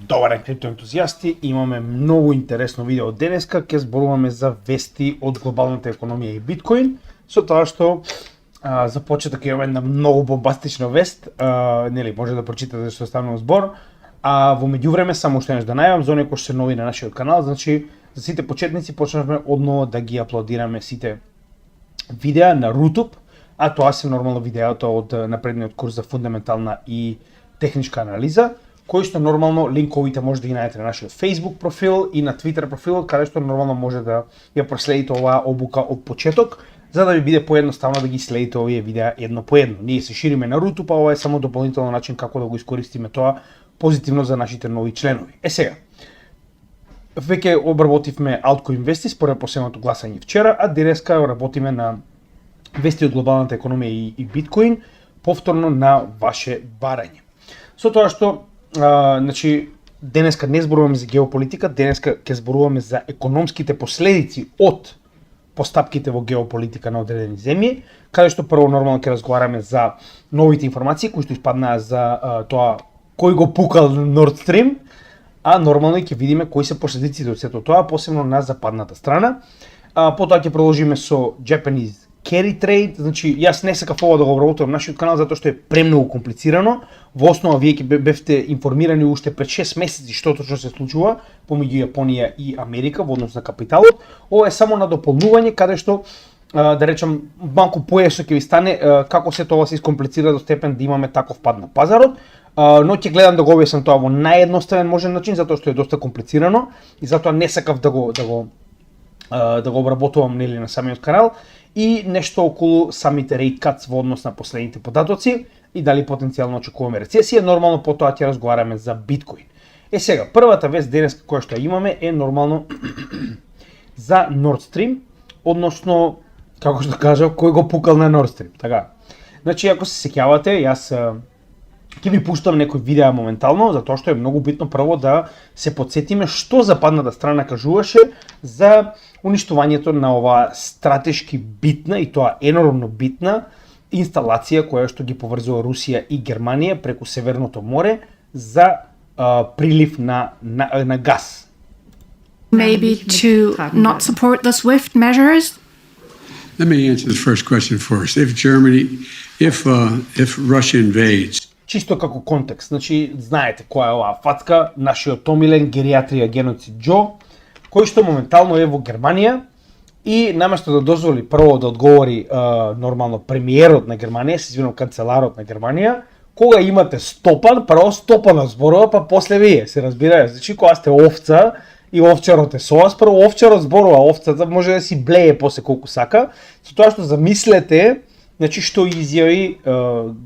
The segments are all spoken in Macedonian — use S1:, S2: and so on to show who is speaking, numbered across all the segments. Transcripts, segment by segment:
S1: Добар ден, криптоентузијасти, имаме многу интересно видео денеска, ќе зборуваме за вести од глобалната економија и биткоин, со тоа што за почеток имаме една многу бомбастична вест, нели може да прочитате што станува збор, а во меѓувреме само уште нешто да најавам за оние кои се нови на нашиот канал, значи за сите почетници почнавме одново да ги аплодираме сите видеа на YouTube, а тоа се нормално видеото од напредниот курс за фундаментална и техничка анализа, кои што нормално линковите може да ги најдете на нашиот Facebook профил и на Twitter профил, каде што нормално може да ја проследите оваа обука од почеток, за да ви биде поедноставно да ги следите овие видеа едно по едно. Ние се шириме на YouTube, а ова е само дополнителен начин како да го искористиме тоа позитивно за нашите нови членови. Сега, веќе обработивме Altcoin вести според последното гласање вчера, а денеска работиме на вести од глобалната економија и биткоин, повторно на ваше барање. Со тоа што значи денеска не зборуваме за геополитика, денеска ќе зборуваме за економските последици од постапките во геополитика на одредени земји, каде што прво нормално ќе разговараме за новите информации кои што испаднаа за тоа кој го пукал Nord Stream, а нормално ќе видиме кои се последиците од сето тоа, посебно на западната страна. Потоа ќе продолжиме со Japanese carry trade, значи јас не сакав ова да го обработувам нашиот канал затоа што е премногу комплицирано. Во основа вие ќе бевте информирани уште пред 6 месеци што точно се случува помеѓу Јапонија и Америка во однос на капиталот. Ова е само на дополнување каде што да речам малку појасно ќе ви стане како се тоа се искомплицира до степен да имаме таков пад на пазарот. Но ќе гледам да го објаснам тоа во наједноставен можен начин затоа што е доста комплицирано и затоа не сакав да го обработувам нели на самиот канал. И нешто околу самите rate cuts во однос на последните податоци и дали потенцијално очекуваме рецесија, нормално потоа ќе разговараме за биткоин. Сега, првата вест денес која што имаме е нормално за Nord Stream, односно, како што кажав, кој го пукал на Nord Stream, така. Значи, ако се сеќавате, јас ќе ви пуштам некои видеа моментално, затоа што е многу битно прво да се подсетиме што западната страна кажуваше за уништувањето на оваа стратешки битна и тоа енормно битна инсталација која што ги поврзува Русија и Германија преку Северното море за прилив на газ.
S2: Maybe to not support the SWIFT measures?
S3: Let me answer the first question first. If Russia invades,
S1: чисто како контекст, значи знаете која е оваа фацка, нашиот омилен гериатрија геноцид Џо, кој што моментално е во Германија и наместо да дозволи прво да одговори нормално премиерот на Германија, се извинувам канцеларот на Германија, кога имате Стопан, прво Стопанов зборува, па после вие, се разбира, значи кога сте овца и овчарот е со вас, прво овчарот зборува, овцата може да си блее после колку сака, со тоа што замислете, значи што изјави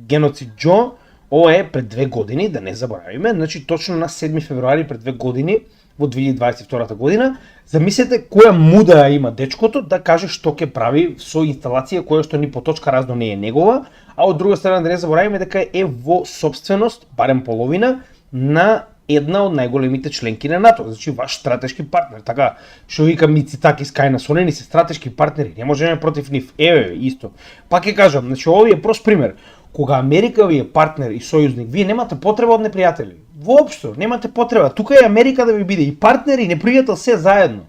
S1: геноцид Џо, ова е пред 2 години, да не заборавиме, значи точно на 7 февруари пред 2 години во 2022 година, замислете која муда има дечкото да каже што ќе прави со инсталација која што ни по точка разно не е негова, а од друга страна да не заборавиме дека е во собственост, барем половина, на една од најголемите членки на НАТО, значи ваш стратешки партнер. Така, што вика Мицитакис кај нас, они се стратешки партнери, не можеме против нив. Исто. Пак ќе кажам, значи овој е прост пример. Кога Америка ви е партнер и сојузник, вие немате потреба од непријатели. Воопшто, немате потреба. Тука е Америка да ви биде и партнер и непријател се заедно.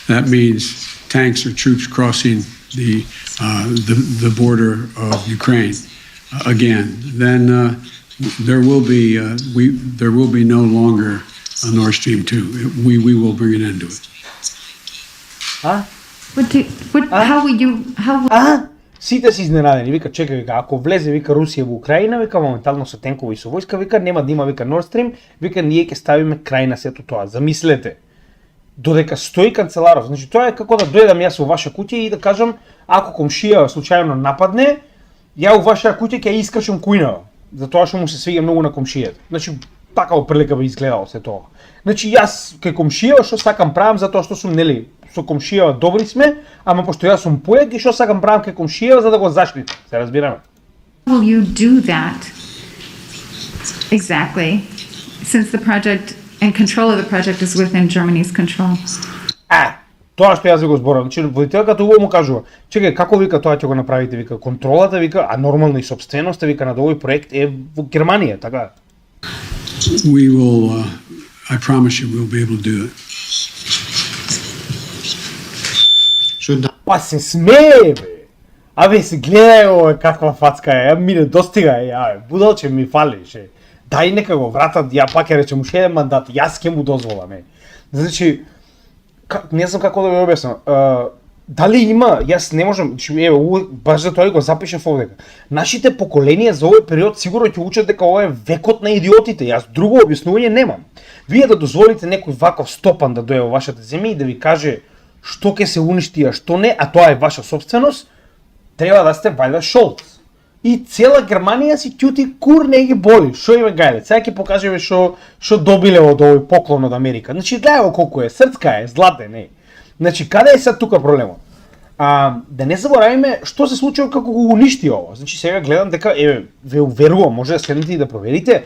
S3: That means tanks or troops crossing the border of Ukraine again. Then there will be no longer a Nord Stream 2. We will bring an end to it.
S1: Сите си изненадени, вика, чекај, вика, ако влезе, вика, Русија во Украина, вика, моментално со тенкови и со војска, вика, нема да има, вика, Nord Stream, вика, ние ќе ставиме крај на сето тоа. Замислете, додека стои канцеларов, значи тоа е како да дојдам јас во ваша куќа и да кажам, ако комшија случајно нападне, ја во ваша куќа ќе искачам кујнава, затоа што му се свиѓа многу на комшијата. Значи, така оприлика би изгледало се тоа. Значи, јас кај комшија што сакам правам затоа што сум, нели, со комшија добри сме, ама пошто јас сум поет и што сакам правам кај комшија за да го заштитам. Се разбираме.
S2: Will you do that? Exactly. Since the project and control of the project is within Germany's control.
S1: Тоа што јас ви го зборам, значи водителката убаво му кажува, чекај, како вика тоа ќе го направите, вика, контролата, вика, а нормално и собственоста, вика, на овој проект е во Германија, така?
S3: we will, I promise you, we'll be able to do it.
S1: Па се смее, бе. Абе, се гледај ова каква фацка е, ја ми не достига, ја, будалче ми фалише. Дај нека го вратат, ја пак ја речем, уште еден мандат, јас ќе му дозволам, Значи, не знам како да ви објаснам. Дали има, јас не можам, еве, баш за тоа го запишав овдека. Нашите поколенија за овој период сигурно ќе учат дека ова е векот на идиотите. Јас друго објаснување немам. Вие да дозволите некој ваков стопан да дојде во вашата земја и да ви каже што ќе се уништи, а што не, а тоа е ваша собственост, треба да сте вајда Шолц. И цела Германија си ќути, кур не ги боли, шо има гајле. Сега ќе покажеме што добиле од овој поклон од Америка. Значи гледај колку е, срцка е, златен е. Значи каде е сега тука проблемот? Да не заборавиме што се случило како го уништи ово. Значи сега гледам дека ве уверувам, може да следнете и да проверите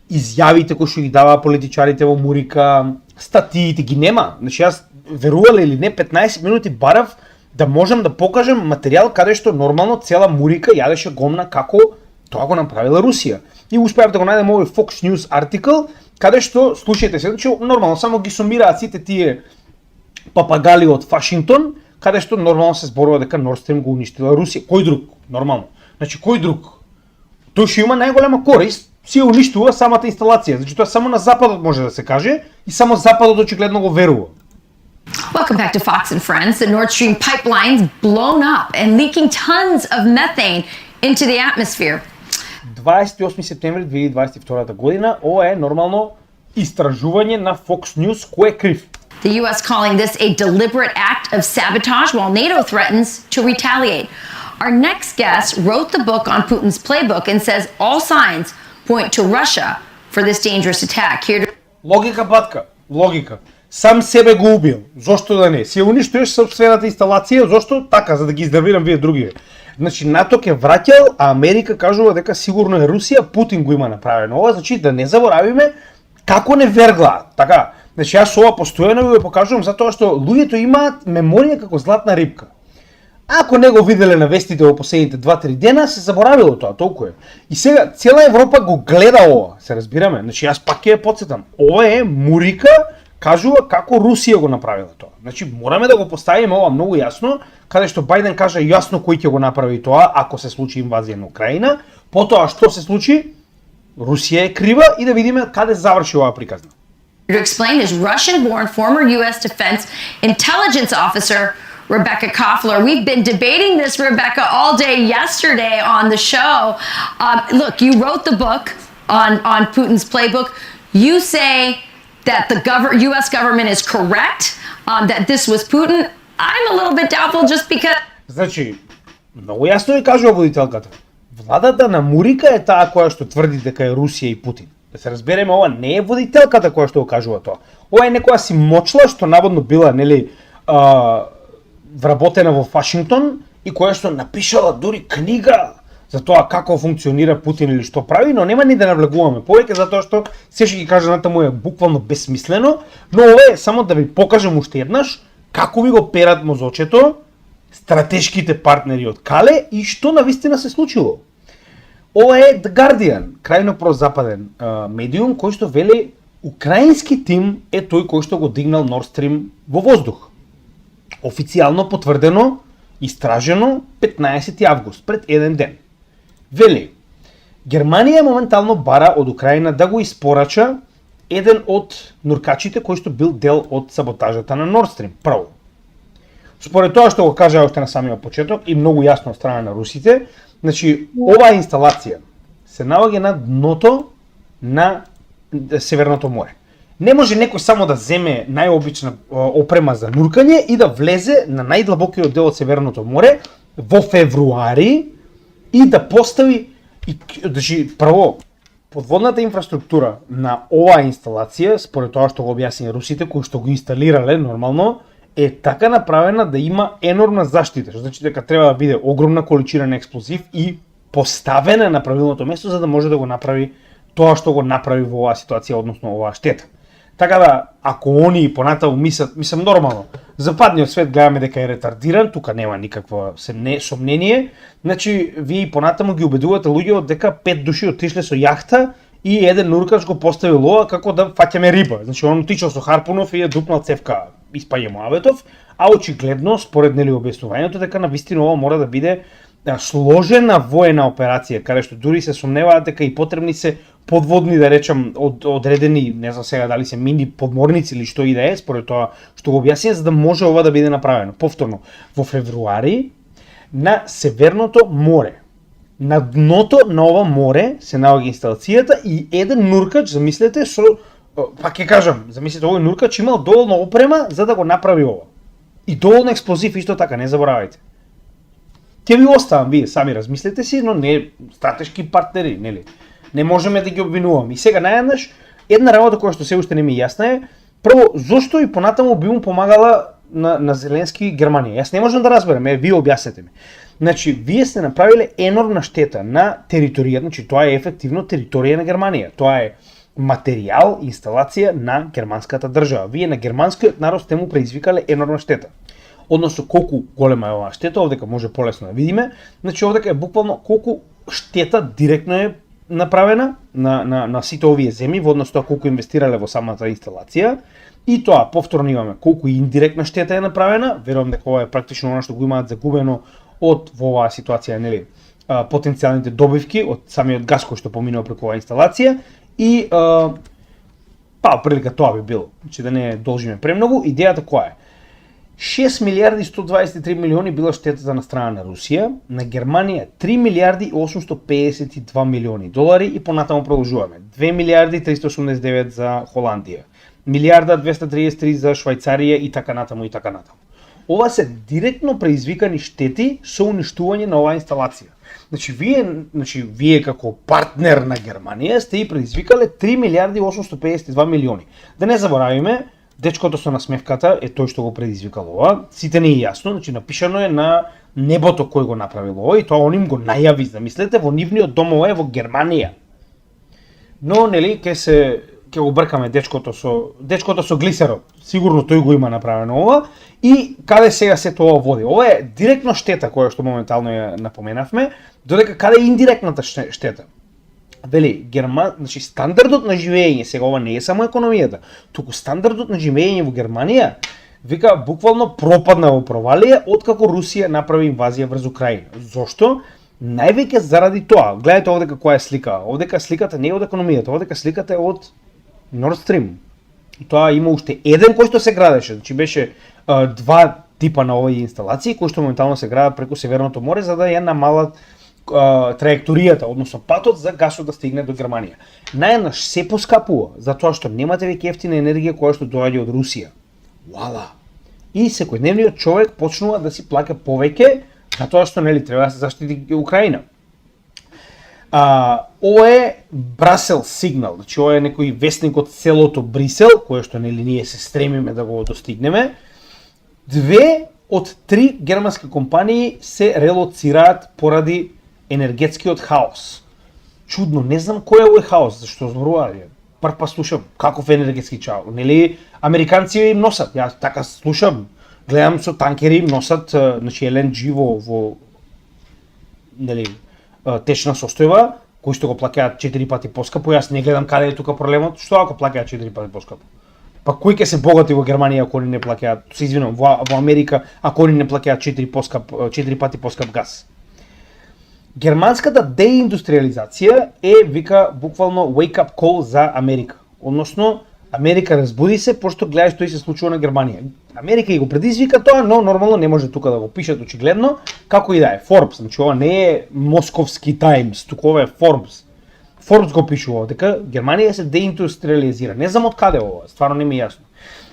S1: изјавите кои што ги даваа политичарите во Мурика, статиите ги нема. Значи јас верувале или не 15 минути барав да можам да покажам материјал каде што нормално цела Мурика јадеше гомна како тоа го направила Русија. И успеав да го најдем овој Fox News артикл каде што слушајте се, значи нормално само ги сумираат сите тие папагали од Вашингтон, каде што нормално се зборува дека Nord Stream го уништила Русија. Кој друг? Нормално. Значи кој друг? Тој што има најголема корист, си ја уништува самата инсталација. Значи тоа само на западот може да се каже и само западот очигледно го верува.
S4: Welcome back to Fox and Friends. The Nord Stream pipeline's blown up and leaking tons of methane into the atmosphere.
S1: 28 септември 2022 година, ова е нормално истражување на Fox News кој е крив.
S4: The U.S. calling this a deliberate act of sabotage while NATO threatens to retaliate. Our next guest wrote the book on Putin's playbook and says all signs point to Russia for this dangerous attack. Here to...
S1: Логика, батка, логика. Сам себе го убил. Зошто да не? Си уништуваш собствената инсталација, зошто? Така, за да ги издервирам вие другиве. Значи, НАТО ке враќал, а Америка кажува дека сигурно е Русија, Путин го има направено ова, значи да не заборавиме како не вергла. Така, значи јас ова постојано ви го покажувам затоа што луѓето имаат меморија како златна рибка. Ако не го виделе на вестите во последните 2-3 дена, се заборавило тоа, толку е. И сега цела Европа го гледа ова, се разбираме. Значи јас пак ќе ја потсетам. Ова е Мурика кажува како Русија го направила тоа. Значи мораме да го поставиме ова многу јасно, каде што Бајден кажа јасно кој ќе го направи тоа ако се случи инвазија на Украина, потоа што се случи, Русија е крива и да видиме каде заврши оваа приказна.
S4: To explain is Russian-born former U.S. Defense Intelligence Officer Rebecca Koffler. We've been debating this, Rebecca, all day yesterday on the show. Look, you wrote the book on Putin's playbook. You say that the U.S. government is correct, that this was Putin. I'm a little bit doubtful just because...
S1: Значи, многу јасно ви кажува водителката. Владата на Мурика е таа која што тврди дека е Русија и Путин. Да се разбереме, ова не е водителката која што го кажува тоа. Ова е некоја си мочла што наводно била, нели, вработена во Вашингтон и која што напишала дури книга за тоа како функционира Путин или што прави, но нема ни да навлегуваме повеќе затоа што се што ги кажа натаму е буквално бесмислено, но ова е само да ви покажам уште еднаш како ви го перат мозочето стратешките партнери од Кале и што навистина се случило. Ова е The Guardian, крајно прозападен медиум кој што вели украински тим е тој кој што го дигнал Nord Stream во воздух. Официјално потврдено, истражено 15 август, пред еден ден. Вели, Германија моментално бара од Украина да го испорача еден од нуркачите кој што бил дел од саботажата на Nord Stream, прво. Според тоа што го кажа още на самиот почеток и многу јасно од страна на русите, значи оваа инсталација се наоѓа на дното на Северното море. Не може некој само да земе најобична опрема за нуркање и да влезе на најдлабокиот дел од Северното море во февруари и да постави, значи прво, подводната инфраструктура на оваа инсталација, според тоа што го објасни русите кои што го инсталирале нормално, е така направена да има енормна заштита, што значи дека треба да биде огромна количина на експлозив и поставена на правилното место за да може да го направи тоа што го направи во оваа ситуација, односно оваа штета. Така да, ако они понатаму мислам нормално, западниот свет гледаме дека е ретардиран, тука нема никакво сомнение, значи вие понатаму ги убедувате луѓето дека 5 души отишле со јахта и еден нуркач го поставил ова како да фаќаме риба. Значи он отишол со харпунов и ја дупнал цевка испаѓа муаветов, а очигледно според нели објаснувањето дека навистина ова мора да биде сложена воена операција, каде што дури се сомневаат дека и потребни се подводни, да речам, одредени, не знам сега дали се мини подморници или што и да е, според тоа што го објасни, за да може ова да биде направено. Повторно, во февруари на Северното море, на дното на ова море се наоѓа инсталацијата и еден нуркач, замислете, со пак ќе кажам, замислете, овој нуркач имал доволно опрема за да го направи ова. И доволно експлозив исто така, не заборавајте. Ќе ви оставам, вие сами размислете си, но не стратешки партнери, нели? Не можеме да ги обвинуваме. И сега наједнаш, една работа која што се уште не ми јасна е, прво, зошто и понатаму би му помагала на Зеленски Германија? Јас не можам да разберам, вие објаснете ми. Значи, вие сте направиле енормна штета на територија, значи тоа е ефективно територија на Германија. Тоа е материјал, инсталација на германската држава. Вие на германскиот народ сте му предизвикале енормна штета. Односно, колку голема е оваа штета, овдека може полесно да видиме, значи овдека е буквално колку штета директно е направена на сите овие земји во однос тоа колку инвестирале во самата инсталација, и тоа повторно имаме колку индиректна штета е направена, верувам дека ова е практично она што го имаат загубено од во оваа ситуација, нели, потенцијалните добивки од самиот газ кој што поминува преку оваа инсталација и прилика тоа би било, значи да не должиме премногу. Идејата која е? 6 милиарди 123 милиони била штетата на страна на Русија, на Германија 3 милиарди 852 милиони долари и понатаму продолжуваме. 2 милиарди 389 за Холандија, милиарда 233 за Швајцарија и така натаму и така натаму. Ова се директно предизвикани штети со уништување на оваа инсталација. Значи вие како партнер на Германија сте и предизвикале 3 милиарди 852 милиони. Да не заборавиме, дечкото со насмевката е тој што го предизвикал ова. Сите не е јасно, значи напишано е на небото кој го направил ова и тоа он им го најави, замислете, во нивниот дом, ова е во Германија. Но нели ќе го бркаме дечкото со глисерот. Сигурно тој го има направено ова и каде сега се тоа води. Ова е директно штета која што моментално ја напоменавме, додека каде е индиректната штета. Вели, значи стандардот на живење, сега ова не е само економијата, туку стандардот на живење во Германија, вика, буквално пропадна во провалија откако Русија направи инвазија врз Украина. Зошто? Највеќе заради тоа. Гледате овдека која е слика. Овдека сликата не е од економијата, овдека сликата е од Nord Stream. И тоа има уште еден кој што се градеше, значи беше два типа на овие инсталации кои што моментално се градат преку Северното море за да ја намалат траекторијата, односно патот за гасот да стигне до Германија. Наједнаш се поскапува, затоа што немате веќе ефтина енергија која што доаѓа од Русија. Вала! И секојдневниот човек почнува да си плаќа повеќе, затоа што нели треба да се заштити Украина. Ова е Брасел сигнал, значи ова е некој вестник од селото Брисел, кое што нели ние се стремиме да го достигнеме. 2 од 3 германски компании се релоцираат поради енергетскиот хаос. Чудно, не знам кој е овој хаос, зашто зборуваме. Прв па слушам каков енергетски чао. Нели американци им носат, јас така слушам, гледам со танкери им носат, значи LNG во нели течна состојба, кои што го плаќаат 4 пати поскапо. Јас не гледам каде е тука проблемот, што ако плаќаат 4 пати поскапо. Па кој ќе се богати во Германија ако они не плаќаат, се извинувам, во Америка ако они не плаќаат 4 пати поскап газ. Германската деиндустриализација е, вика, буквално wake up call за Америка. Односно, Америка разбуди се, пошто гледа што и се случува на Германија. Америка и го предизвика тоа, но нормално не може тука да го пишат очигледно, како и да е. Forbes, значи ова не е Московски Таймс, туку ова е Forbes. Forbes го пишува дека Германија се деиндустриализира. Не знам од каде ова, стварно не ми е јасно.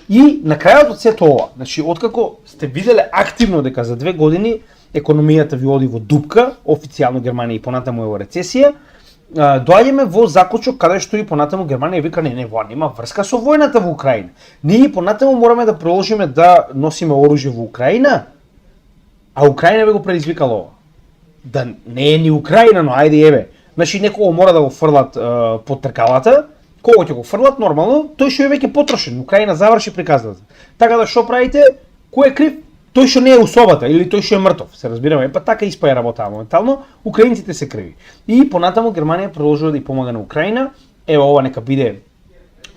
S1: И на крајот од сето ова, значи откако сте виделе активно дека за 2 години економијата ви оди во дупка, официјално Германија и понатаму е во рецесија, доаѓаме во заклучок каде што и понатаму Германија вика не, во нема врска со војната во Украина. Ние понатаму мораме да продолжиме да носиме оружје во Украина, а Украина ве го предизвикала ова. Да не е ни Украина, но ајде еве. Значи некого мора да го фрлат под тркалата, кого ќе го фрлат нормално, тој што е веќе потрошен. Украина заврши приказната. Така да што правите? Кој е крив? Тој што не е у собата или тој што е мртов, се разбираме, па така испаја работа моментално, украинците се криви. И понатаму Германија продолжува да ја помага на Украина ево ова нека биде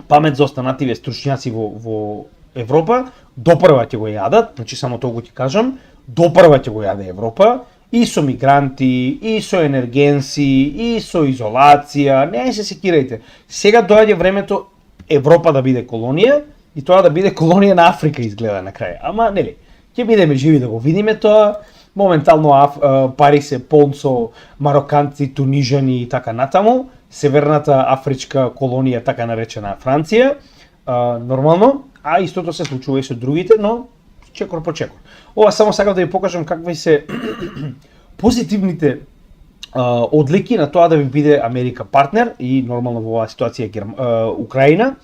S1: памет за останативе стручњаци во Европа, допрва ќе го јадат, значи само толку ти кажам, допрва ќе го јаде Европа, и со мигранти, и со енергенси, и со изолација, не се секирајте. Сега доаѓа времето Европа да биде колонија, и тоа да биде колонија на Африка изгледа на крај. Ама, нели, ќе бидеме живи да го видиме тоа. Моментално Пари се полн со мароканци, тунижани и така натаму. Северната афричка колонија, така наречена Франција, нормално, а истото се случува и со другите, но чекор по чекор. Ова само сакам да ви покажам какви се позитивните одлики на тоа да ви биде Америка партнер и нормално во оваа ситуација Украина.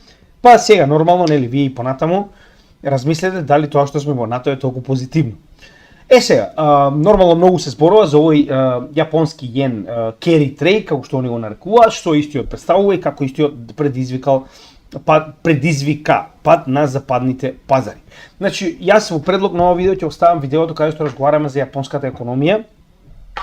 S1: Па сега нормално, нели, вие и понатаму размислете дали тоа што сме во НАТО е толку позитивно. Сега, нормално многу се зборува за овој јапонски јен carry trade, како што они го нарекуваат, што истиот представува и како истиот предизвика пад на западните пазари. Значи, јас во предлог на овој видео ќе оставам видеото каде што разговараме за јапонската економија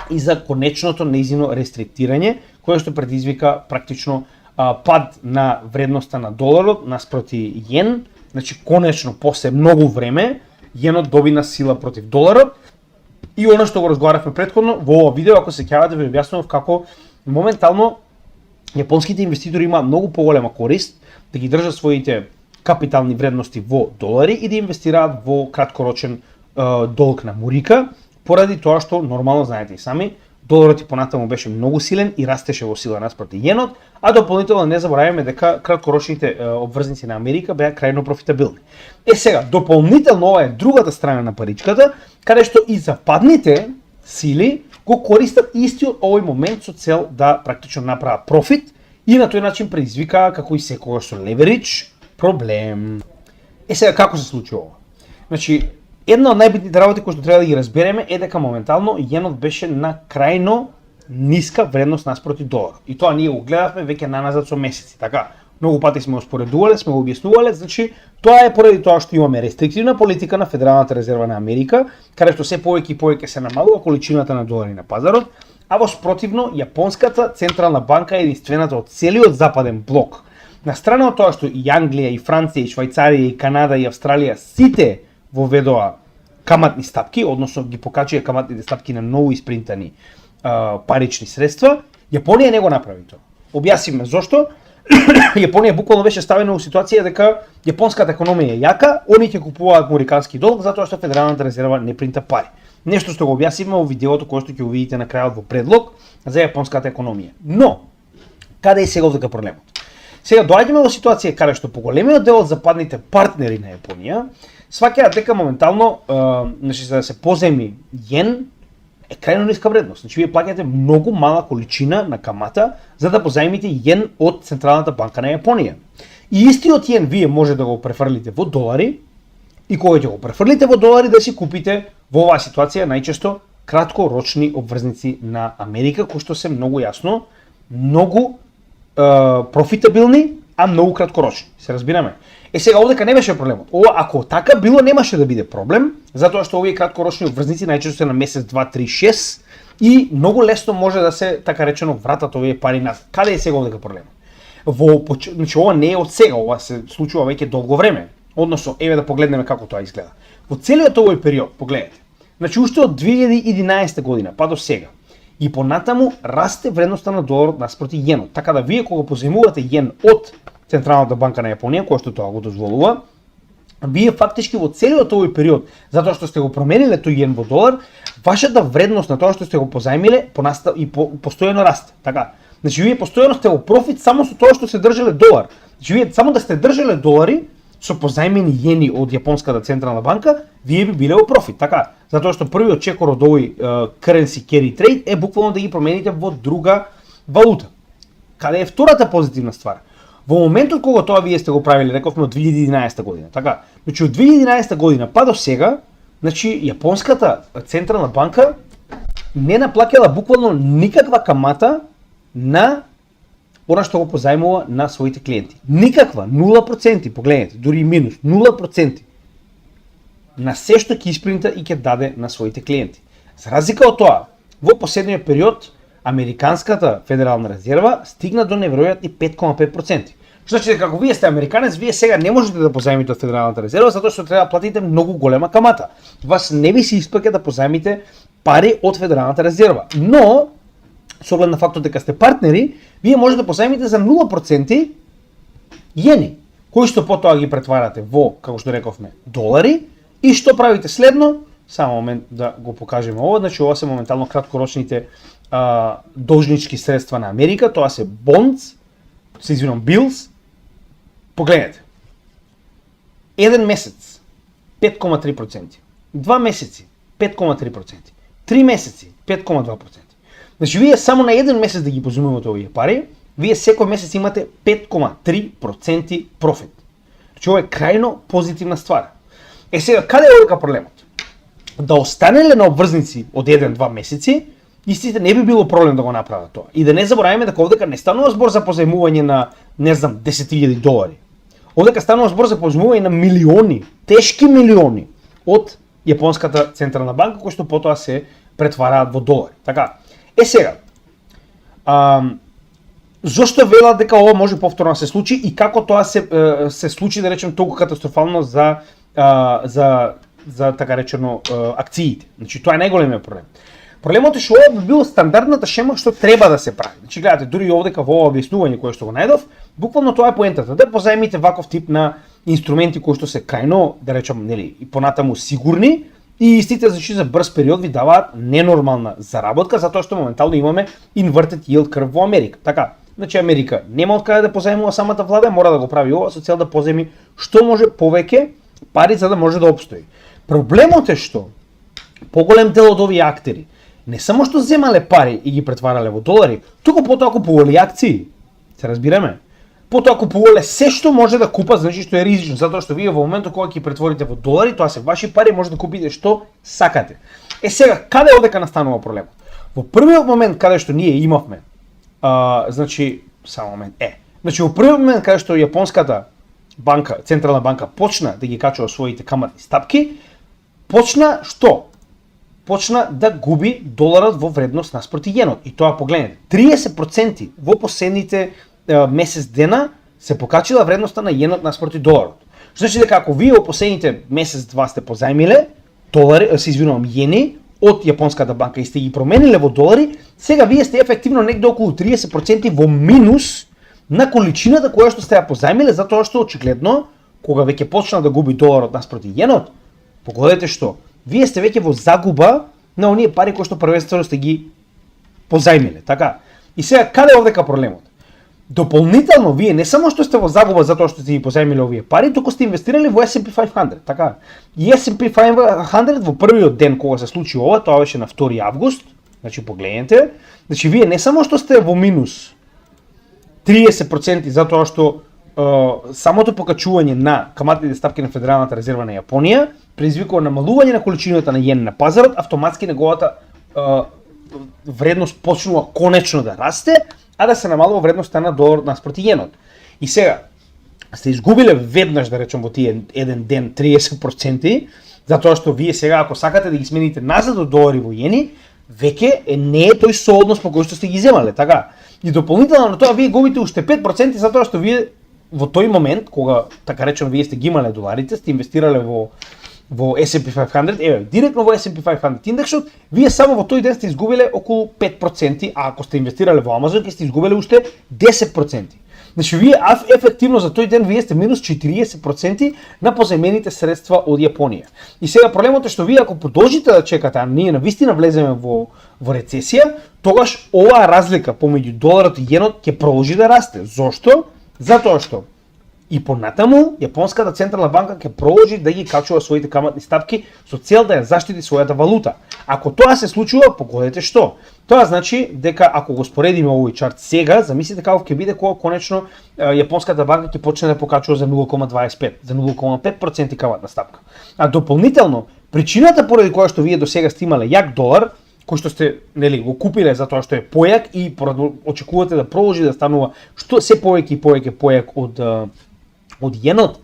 S1: и за конечното нејзино рестриктирање, кое што предизвика практично пад на вредноста на доларот наспроти јен. Значи, конечно, после многу време, јенот добина сила против доларот. И оно што го разговаравме претходно во ова видео, ако се сеќавате, ви објаснував како моментално јапонските инвеститори имаат многу поголема корист да ги држат своите капитални вредности во долари и да инвестираат во краткорочен долг на Мурика, поради тоа што нормално знаете и сами, доларот и понатаму беше многу силен и растеше во сила наспроти јенот, а дополнително не забораваме дека краткорочните обврзници на Америка беа крајно профитабилни. Сега, дополнително ова е другата страна на паричката, каде што и западните сили го користат истиот овој момент со цел да практично направат профит и на тој начин предизвикаа, како и секогаш со леверидж, проблем. Сега, како се случи ова? Значи, една од најбитните работи кои што треба да ги разбереме е дека моментално јенот беше на крајно ниска вредност наспроти долар. И тоа ние го гледавме веќе наназад со месеци, така? Многу пати сме успоредувале, сме го објаснувале, значи тоа е поради тоа што имаме рестриктивна политика на Федералната резерва на Америка, каде што се повеќе и повеќе се намалува количината на долари на пазарот, а во спротивно јапонската централна банка е единствената од целиот западен блок. На страна од тоа што и Англија, и Франција, и Швајцарија, и Канада, и Австралија сите воведоа каматни стапки, односно ги покачија каматните стапки на ново испринтани парични средства, Јапонија не го направи тоа. Објасниме зошто. Јапонија буквално беше ставена во ситуација дека јапонската економија е јака, они ќе купуваат американски долг затоа што Федералната резерва не принта пари. Нешто што го објаснивме во видеото кое што ќе го видите на крајот во предлог за јапонската економија. Но, каде е сега овде проблемот? Сега доаѓаме во ситуација каде што поголемиот дел од западните партнери на Јапонија сваќаат дека моментално, значи за да се позајми јен е крајно ниска вредност. Значи вие плаќате многу мала количина на камата за да позајмите јен од Централната банка на Јапонија. И истиот јен вие може да го префрлите во долари и кога ќе го префрлите во долари да си купите во оваа ситуација најчесто краткорочни обврзници на Америка кои што се многу јасно, многу профитабилни, а многу краткорочни. Се разбираме? Сега овдека не беше проблемот. Ова ако така било немаше да биде проблем, затоа што овие краткорочни обврзници најчесто се на месец 2, 3, 6 и многу лесно може да се така речено вратат овие пари назад. Каде е сега овдека проблемот? Значи ова не е од сега, ова се случува веќе долго време. Односно, еве да погледнеме како тоа изгледа. Во целиот овој период, погледнете. Значи уште од 2011 година па до сега и понатаму расте вредноста на доларот наспроти јенот. Така да вие кога позајмувате јен од Централната банка на Јапонија, која што тоа го дозволува, вие фактички во целиот овој период, затоа што сте го промениле тој јен во долар, вашата вредност на тоа што сте го позајмиле постојано расте. Така. Значи вие постојано сте во профит само со тоа што се држеле долар. Значи вие само да сте држеле долари со позајмени јени од Јапонската централна банка, вие би биле во профит, така? Затоа што првиот чекор од овој currency carry trade е буквално да ги промените во друга валута. Каде е втората позитивна ствар? Во моментот кога тоа вие сте го правиле, рековме од 2011 година, така? Значи од 2011 година па до сега, значи Јапонската централна банка не наплаќала буквално никаква камата на она што го позајмува на своите клиенти. Никаква, 0%, погледнете, дури и минус, 0%. На се што ќе испринта и ќе даде на своите клиенти. За разлика од тоа, во последниот период, Американската федерална резерва стигна до неверојатни 5,5%. Што значи дека ако вие сте американец, вие сега не можете да позајмите од федералната резерва затоа што треба да платите многу голема камата. Вас не ви се исплаќа да позајмите пари од федералната резерва. Но со оглед на фактот дека сте партнери, вие може да позајмите за 0% јени, кои што потоа ги претварате во, како што рековме, долари, и што правите следно? Само момент да го покажеме ова, значи ова се моментално краткорочните должнички средства на Америка, тоа се bonds, се извинам, bills. Погледнете. Еден месец 5,3%, 2 месеци 5,3%, 3 месеци 5,2%. Значи вие само на еден месец да ги позајмувате овие пари, вие секој месец имате 5,3% профит. Значи ова е крајно позитивна ствар. Сега, каде е овој проблемот? Да останеле на обврзници од 1-2 месеци, истите не би било проблем да го направат тоа. И да не забораваме дека овдека не станува збор за позајмување на, не знам, 10.000 долари. Овдека станува збор за позајмување на милиони, тешки милиони од Јапонската централна банка, кои што потоа се претвараат во долари. Така. Сега, зошто велат дека ова може повторно да се случи и како тоа се случи, да речем, толку катастрофално за така речено акциите. Значи тоа е најголемиот проблем. Проблемот е што ова би било стандардната шема што треба да се прави. Значи гледате, дури овдека во ова објаснување кое што го најдов, буквално тоа е поентата, да позајмите ваков тип на инструменти кои што се крајно, да речем, нели, и понатаму сигурни и истите значи за брз период ви даваат ненормална заработка затоа што моментално имаме inverted yield curve во Америка. Така, значи Америка нема од каде да позајмува самата влада, мора да го прави ова со цел да позајми што може повеќе пари за да може да опстои. Проблемот е што поголем дел од овие актери не само што земале пари и ги претварале во долари, туку потоа купувале акции. Се разбираме? Потоа купувале се што може да купат, значи што е ризично, затоа што вие во моментот кога ги претворите во долари, тоа се ваши пари, може да купите што сакате. Сега, каде овдека настанува проблемот? Во првиот момент каде што ние имавме, значи, само момент, значи во првиот момент каде што Јапонската банка, централна банка почна да ги качува своите каматни стапки, почна што? Почна да губи доларот во вредност наспроти јенот. И тоа погледнете, 30% во последните месец дена се покачила вредноста на јенот наспроти доларот. Што значи дека ако вие во последните месец-два сте позајмиле долари, се извинувам, јени од Јапонската банка и сте ги промениле во долари, сега вие сте ефективно негде околу 30% во минус на количината која што сте ја позајмиле, затоа што очигледно кога веќе почна да губи доларот наспроти јенот, погодете што вие сте веќе во загуба на оние пари кои што првенствено сте ги позајмиле, така? И сега каде е овдека проблемот? Дополнително вие не само што сте во загуба затоа што сте ги позајмиле овие пари, туку сте инвестирали во S&P 500, така? И S&P 500 во првиот ден кога се случи ова, тоа беше на 2 август, значи погледнете, значи вие не само што сте во минус 30% затоа што самото покачување на каматните стапки на Федералната резерва на Јапонија предизвикува намалување на количината на јен на пазарот, автоматски неговата вредност почнува конечно да расте, а да се намалува вредноста на долар наспроти јенот. И сега сте изгубиле веднаш, да речем, во тие еден ден 30%, затоа што вие сега ако сакате да ги смените назад од долари во јени, веќе не е тој сооднос по кој што сте ги земале, така? И дополнително на тоа вие губите уште 5% затоа што вие во тој момент кога така речено вие сте ги имале доларите, сте инвестирале во S&P 500, директно во S&P 500 индексот, вие само во тој ден сте изгубиле околу 5%, а ако сте инвестирале во Amazon, ќе сте изгубиле уште 10%. Значи вие ефективно за тој ден вие сте минус 40% на позајмените средства од Јапонија. И сега проблемот е што вие ако продолжите да чекате, а ние навистина влеземе во рецесија, тогаш оваа разлика помеѓу доларот и јенот ќе продолжи да расте. Зошто? Затоа што и понатаму Јапонската централна банка ќе продолжи да ги качува своите каматни стапки со цел да ја заштити својата валута. Ако тоа се случува, погодете што? Тоа значи дека ако го споредиме овој чарт сега, замислите како ќе биде кога конечно Јапонската банка ќе почне да покачува за 0,25, за 0,5% каматна стапка. А дополнително, причината поради која што вие досега сте имале јак долар, кој што сте нели го купиле затоа што е појак и очекувате да продолжи да станува што се повеќе и појак од јенот,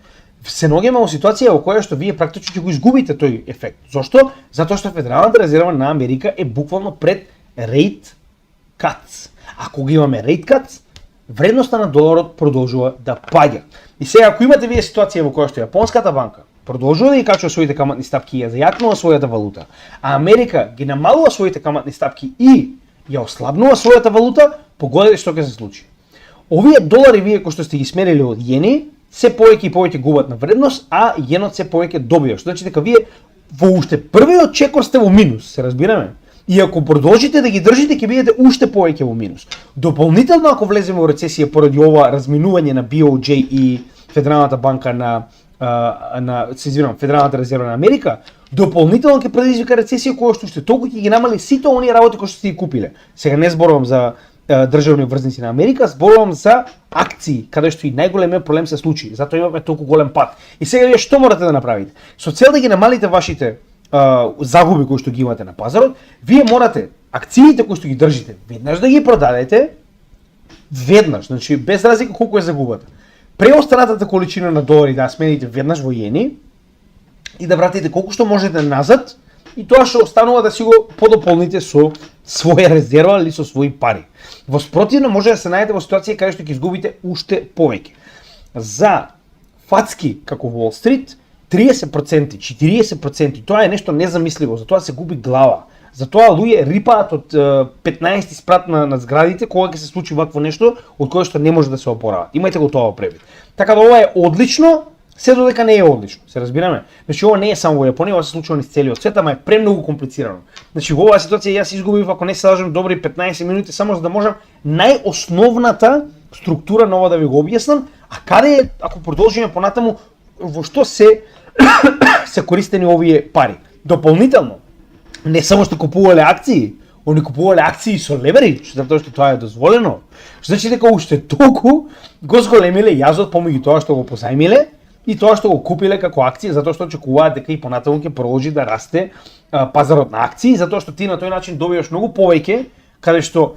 S1: се наоѓаме во ситуација во која што вие практично ќе го изгубите тој ефект. Зошто? Затоа што Федералната резерва на Америка е буквално пред рейт cuts. Ако ги имаме rate cuts, вредноста на доларот продолжува да паѓа. И сега, ако имате вие ситуација во која што Јапонската банка продолжува да ги качува своите каматни стапки и ја зајакнува својата валута, а Америка ги намалува своите каматни стапки и ја ослабнува својата валута, погодете што ќе се случи. Овие долари вие кои што сте ги смерили од јени, се повеќе и повеќе губат на вредност, а јенот се повеќе добива. Што значи дека вие во уште првиот чекор сте во минус, се разбираме? И ако продолжите да ги држите, ќе бидете уште повеќе во минус. Дополнително, ако влеземе во рецесија поради ова разминување на BOJ и Федералната банка Федералната резерва на Америка, дополнително ќе предизвика рецесија која што уште толку ќе ги намали сите оние работи кои што сте ги купиле. Сега не зборувам за државни обврзници на Америка, зборувам за акции, каде што и најголемиот проблем се случи. Затоа имаме толку голем пат. И сега вие што морате да направите? Со цел да ги намалите вашите загуби кои што ги имате на пазарот, вие морате акциите кои што ги држите веднаш да ги продадете, веднаш, значи без разлика колку е загубата. Преостанатата количина на долари да ја смените веднаш во јени и да вратите колку што можете назад, и тоа што останува да си го подополните со своја резерва или со своји пари. Во спротивно може да се најдете во ситуација каде што ќе изгубите уште повеќе. За фацки како Wall Street 30%, 40%, тоа е нешто незамисливо, затоа се губи глава. Затоа луѓе рипаат од 15 спрат на зградите кога ќе се случи вакво нешто од кое што не може да се опорават. Имајте го тоа превид. Така да ова е одлично, се додека не е одлично. Се разбираме? Значи ова не е само во Јапонија, ова се случува низ целиот свет, ама е премногу комплицирано. Значи во оваа ситуација јас изгубив, ако не се лажам, добри 15 минути само за да можам најосновната структура на ова да ви го објаснам, а каде е, ако продолжиме понатаму, во што се користени овие пари. Дополнително, не само што купувале акции, они купувале акции со леверидж, затоа што тоа е дозволено. Што значи дека уште толку го зголемиле јазот помеѓу тоа што го позајмиле и тоа што го купиле како акции, затоа што очекуваат дека и понатаму ќе продолжи да расте пазарот на акции, затоа што ти на тој начин добиваш многу повеќе, каде што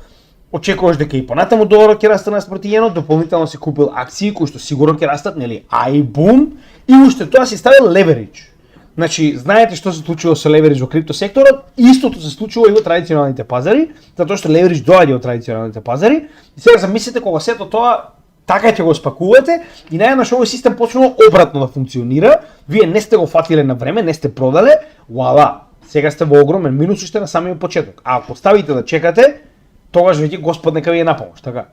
S1: очекуваш дека и понатаму доларот ќе расте наспроти јенот, дополнително си купил акции кои што сигурно ќе растат, нели, ај бум, и уште тоа си ставил леверидж. Значи, знаете што се случува со леверидж во крипто секторот, истото се случува и во традиционалните пазари, затоа што леверидж доаѓа од традиционалните пазари. И сега замислете кога сето тоа така ќе го спакувате и најнаш овој систем почнува обратно да функционира, вие не сте го фатиле на време, не сте продале, вуала, сега сте во огромен минус уште на самиот почеток. А ако ставите да чекате, тогаш веќе Господ нека ви е на помош, така.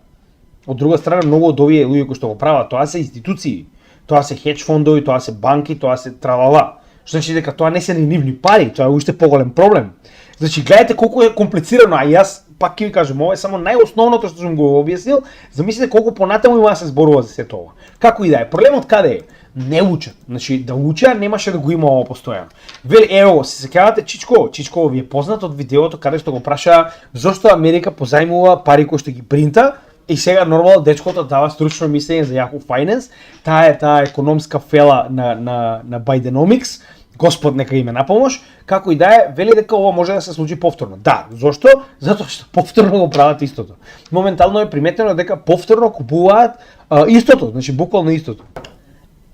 S1: Од друга страна, многу од овие луѓе кои што го прават, тоа се институции, тоа се хедж фондови, тоа се банки, тоа се тралала. Што значи дека тоа не се нивни пари, тоа е уште поголем проблем. Значи, гледате колку е комплицирано, а јас пак ќе ви кажам, ова е само најосновното што сум го објаснил, замислете колку понатаму има да се зборува за сето ова. Како и да е, проблемот каде е? Не учат. Значи, да уча немаше да го има ова постојано. Вели, ево, се сеќавате Чичко ви е познат од видеото каде што го праша зошто Америка позајмува пари кои што ги принта, и сега нормално дечкото дава стручно мислење за Yahoo Finance, таа економска фела на Bidenomics, Господ нека име на помош, како и да е, вели дека ова може да се случи повторно. Да, зошто? Затоа што повторно го прават истото. Моментално е приметено дека повторно купуваат истото, значи буквално истото.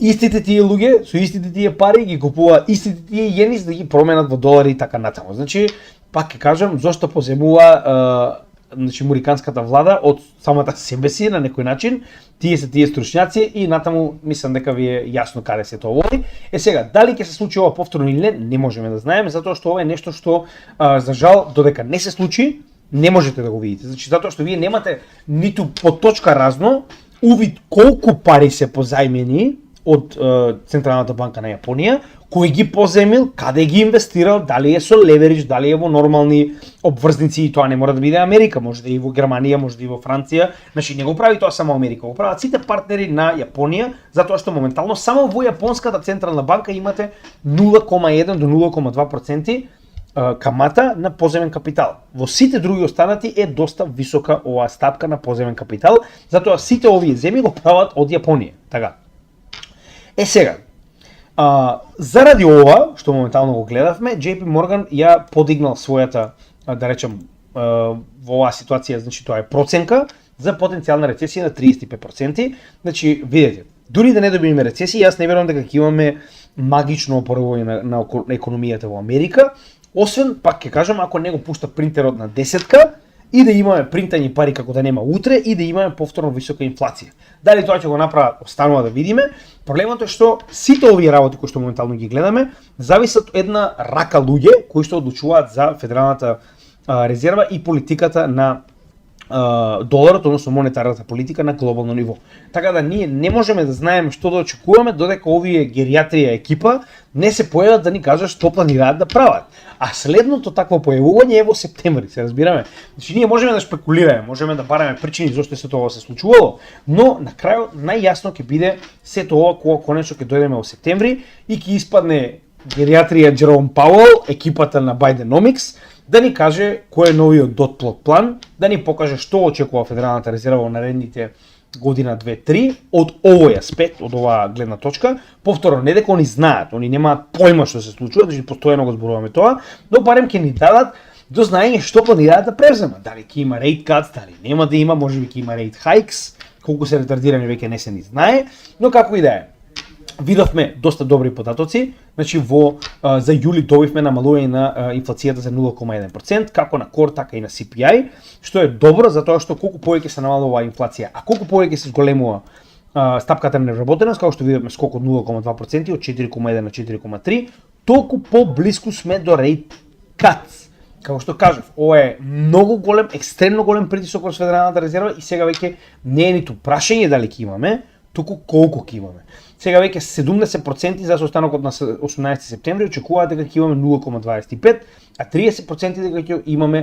S1: Истите тие луѓе со истите тие пари ги купуваат истите тие јени за да ги променат во долари и така натаму. Значи, пак ќе кажам, зошто поземува значи американската влада од самата себе си на некој начин, тие се тие стручњаци и натаму мислам дека ви е јасно каде се тоа води. Сега, дали ќе се случи ова повторно или не можеме да знаеме, затоа што ова е нешто што за жал додека не се случи, не можете да го видите. Значи затоа што вие немате ниту по точка разно увид колку пари се позајмени од Централната банка на Јапонија, кој ги поземил, каде ги инвестирал, дали е со леверидж, дали е во нормални обврзници, и тоа не мора да биде Америка, може да е и во Германија, може да е и во Франција, значи не го прави тоа само Америка, го прават сите партнери на Јапонија, затоа што моментално само во Јапонската Централна банка имате 0,1 до 0,2% камата на поземен капитал. Во сите други останати е доста висока оваа стапка на поземен капитал, затоа сите овие земји го прават од Јапонија, така. Сега, заради ова, што моментално го гледавме, JP Morgan ја подигнал својата, да речем, во оваа ситуација, значи тоа е проценка за потенцијална рецесија на 35%. Значи, видете, дури да не добиеме рецесија, јас не верувам дека ќе имаме магично опоравување на економијата во Америка, освен, пак ќе кажам, ако не го пушта принтерот на 10-ка и да имаме принтање пари како да нема утре и да имаме повторно висока инфлација. Дали тоа ќе го направат, останува да видиме. Проблемот е што сите овие работи кои што моментално ги гледаме зависат од една рака луѓе кои што одлучуваат за Федералната резерва и политиката на доларот, односно монетарната политика на глобално ниво. Така да ние не можеме да знаеме што да очекуваме додека овие гериатрија екипа не се појават да ни кажат што планираат да прават. А следното такво појавување е во септември, се разбираме. Значи ние можеме да шпекулираме, можеме да бараме причини зашто се тоа се случувало, но на крајот најјасно ќе биде сето ова кога конечно ќе дојдеме во септември и ќе испадне гериатрија Джером Пауел, екипата на Bidenomics, да ни каже кој е новиот дотплот план, да ни покаже што очекува Федералната резерва во наредните година 2-3 од овој аспект, од оваа гледна точка. Повторно, не дека они знаат, они немаат појма што се случува, значи постојано го зборуваме тоа, но барем ќе ни дадат до знаење што планираат да превземат. Дали ќе има rate cuts, дали нема да има, можеби ќе има rate hikes, колку се ретардирани веќе не се ни знае, но како и да е. Видовме доста добри податоци, значи за јули добивме намалување на инфлацијата за 0,1%, како на core, така и на CPI, што е добро затоа што колку повеќе се намалува инфлација, а колку повеќе се зголемува стапката на невработеност, како што видовме скок од 0,2% од 4,1 на 4,3, толку поблиску сме до rate cuts. Како што кажав, ова е многу голем, екстремно голем притисок врз Федералната резерва и сега веќе не е ниту прашање дали ќе имаме, туку колку ќе имаме. Сега веќе 70% за состанокот на 18 септември очекуваат дека ќе имаме 0,25, а 30% дека ќе имаме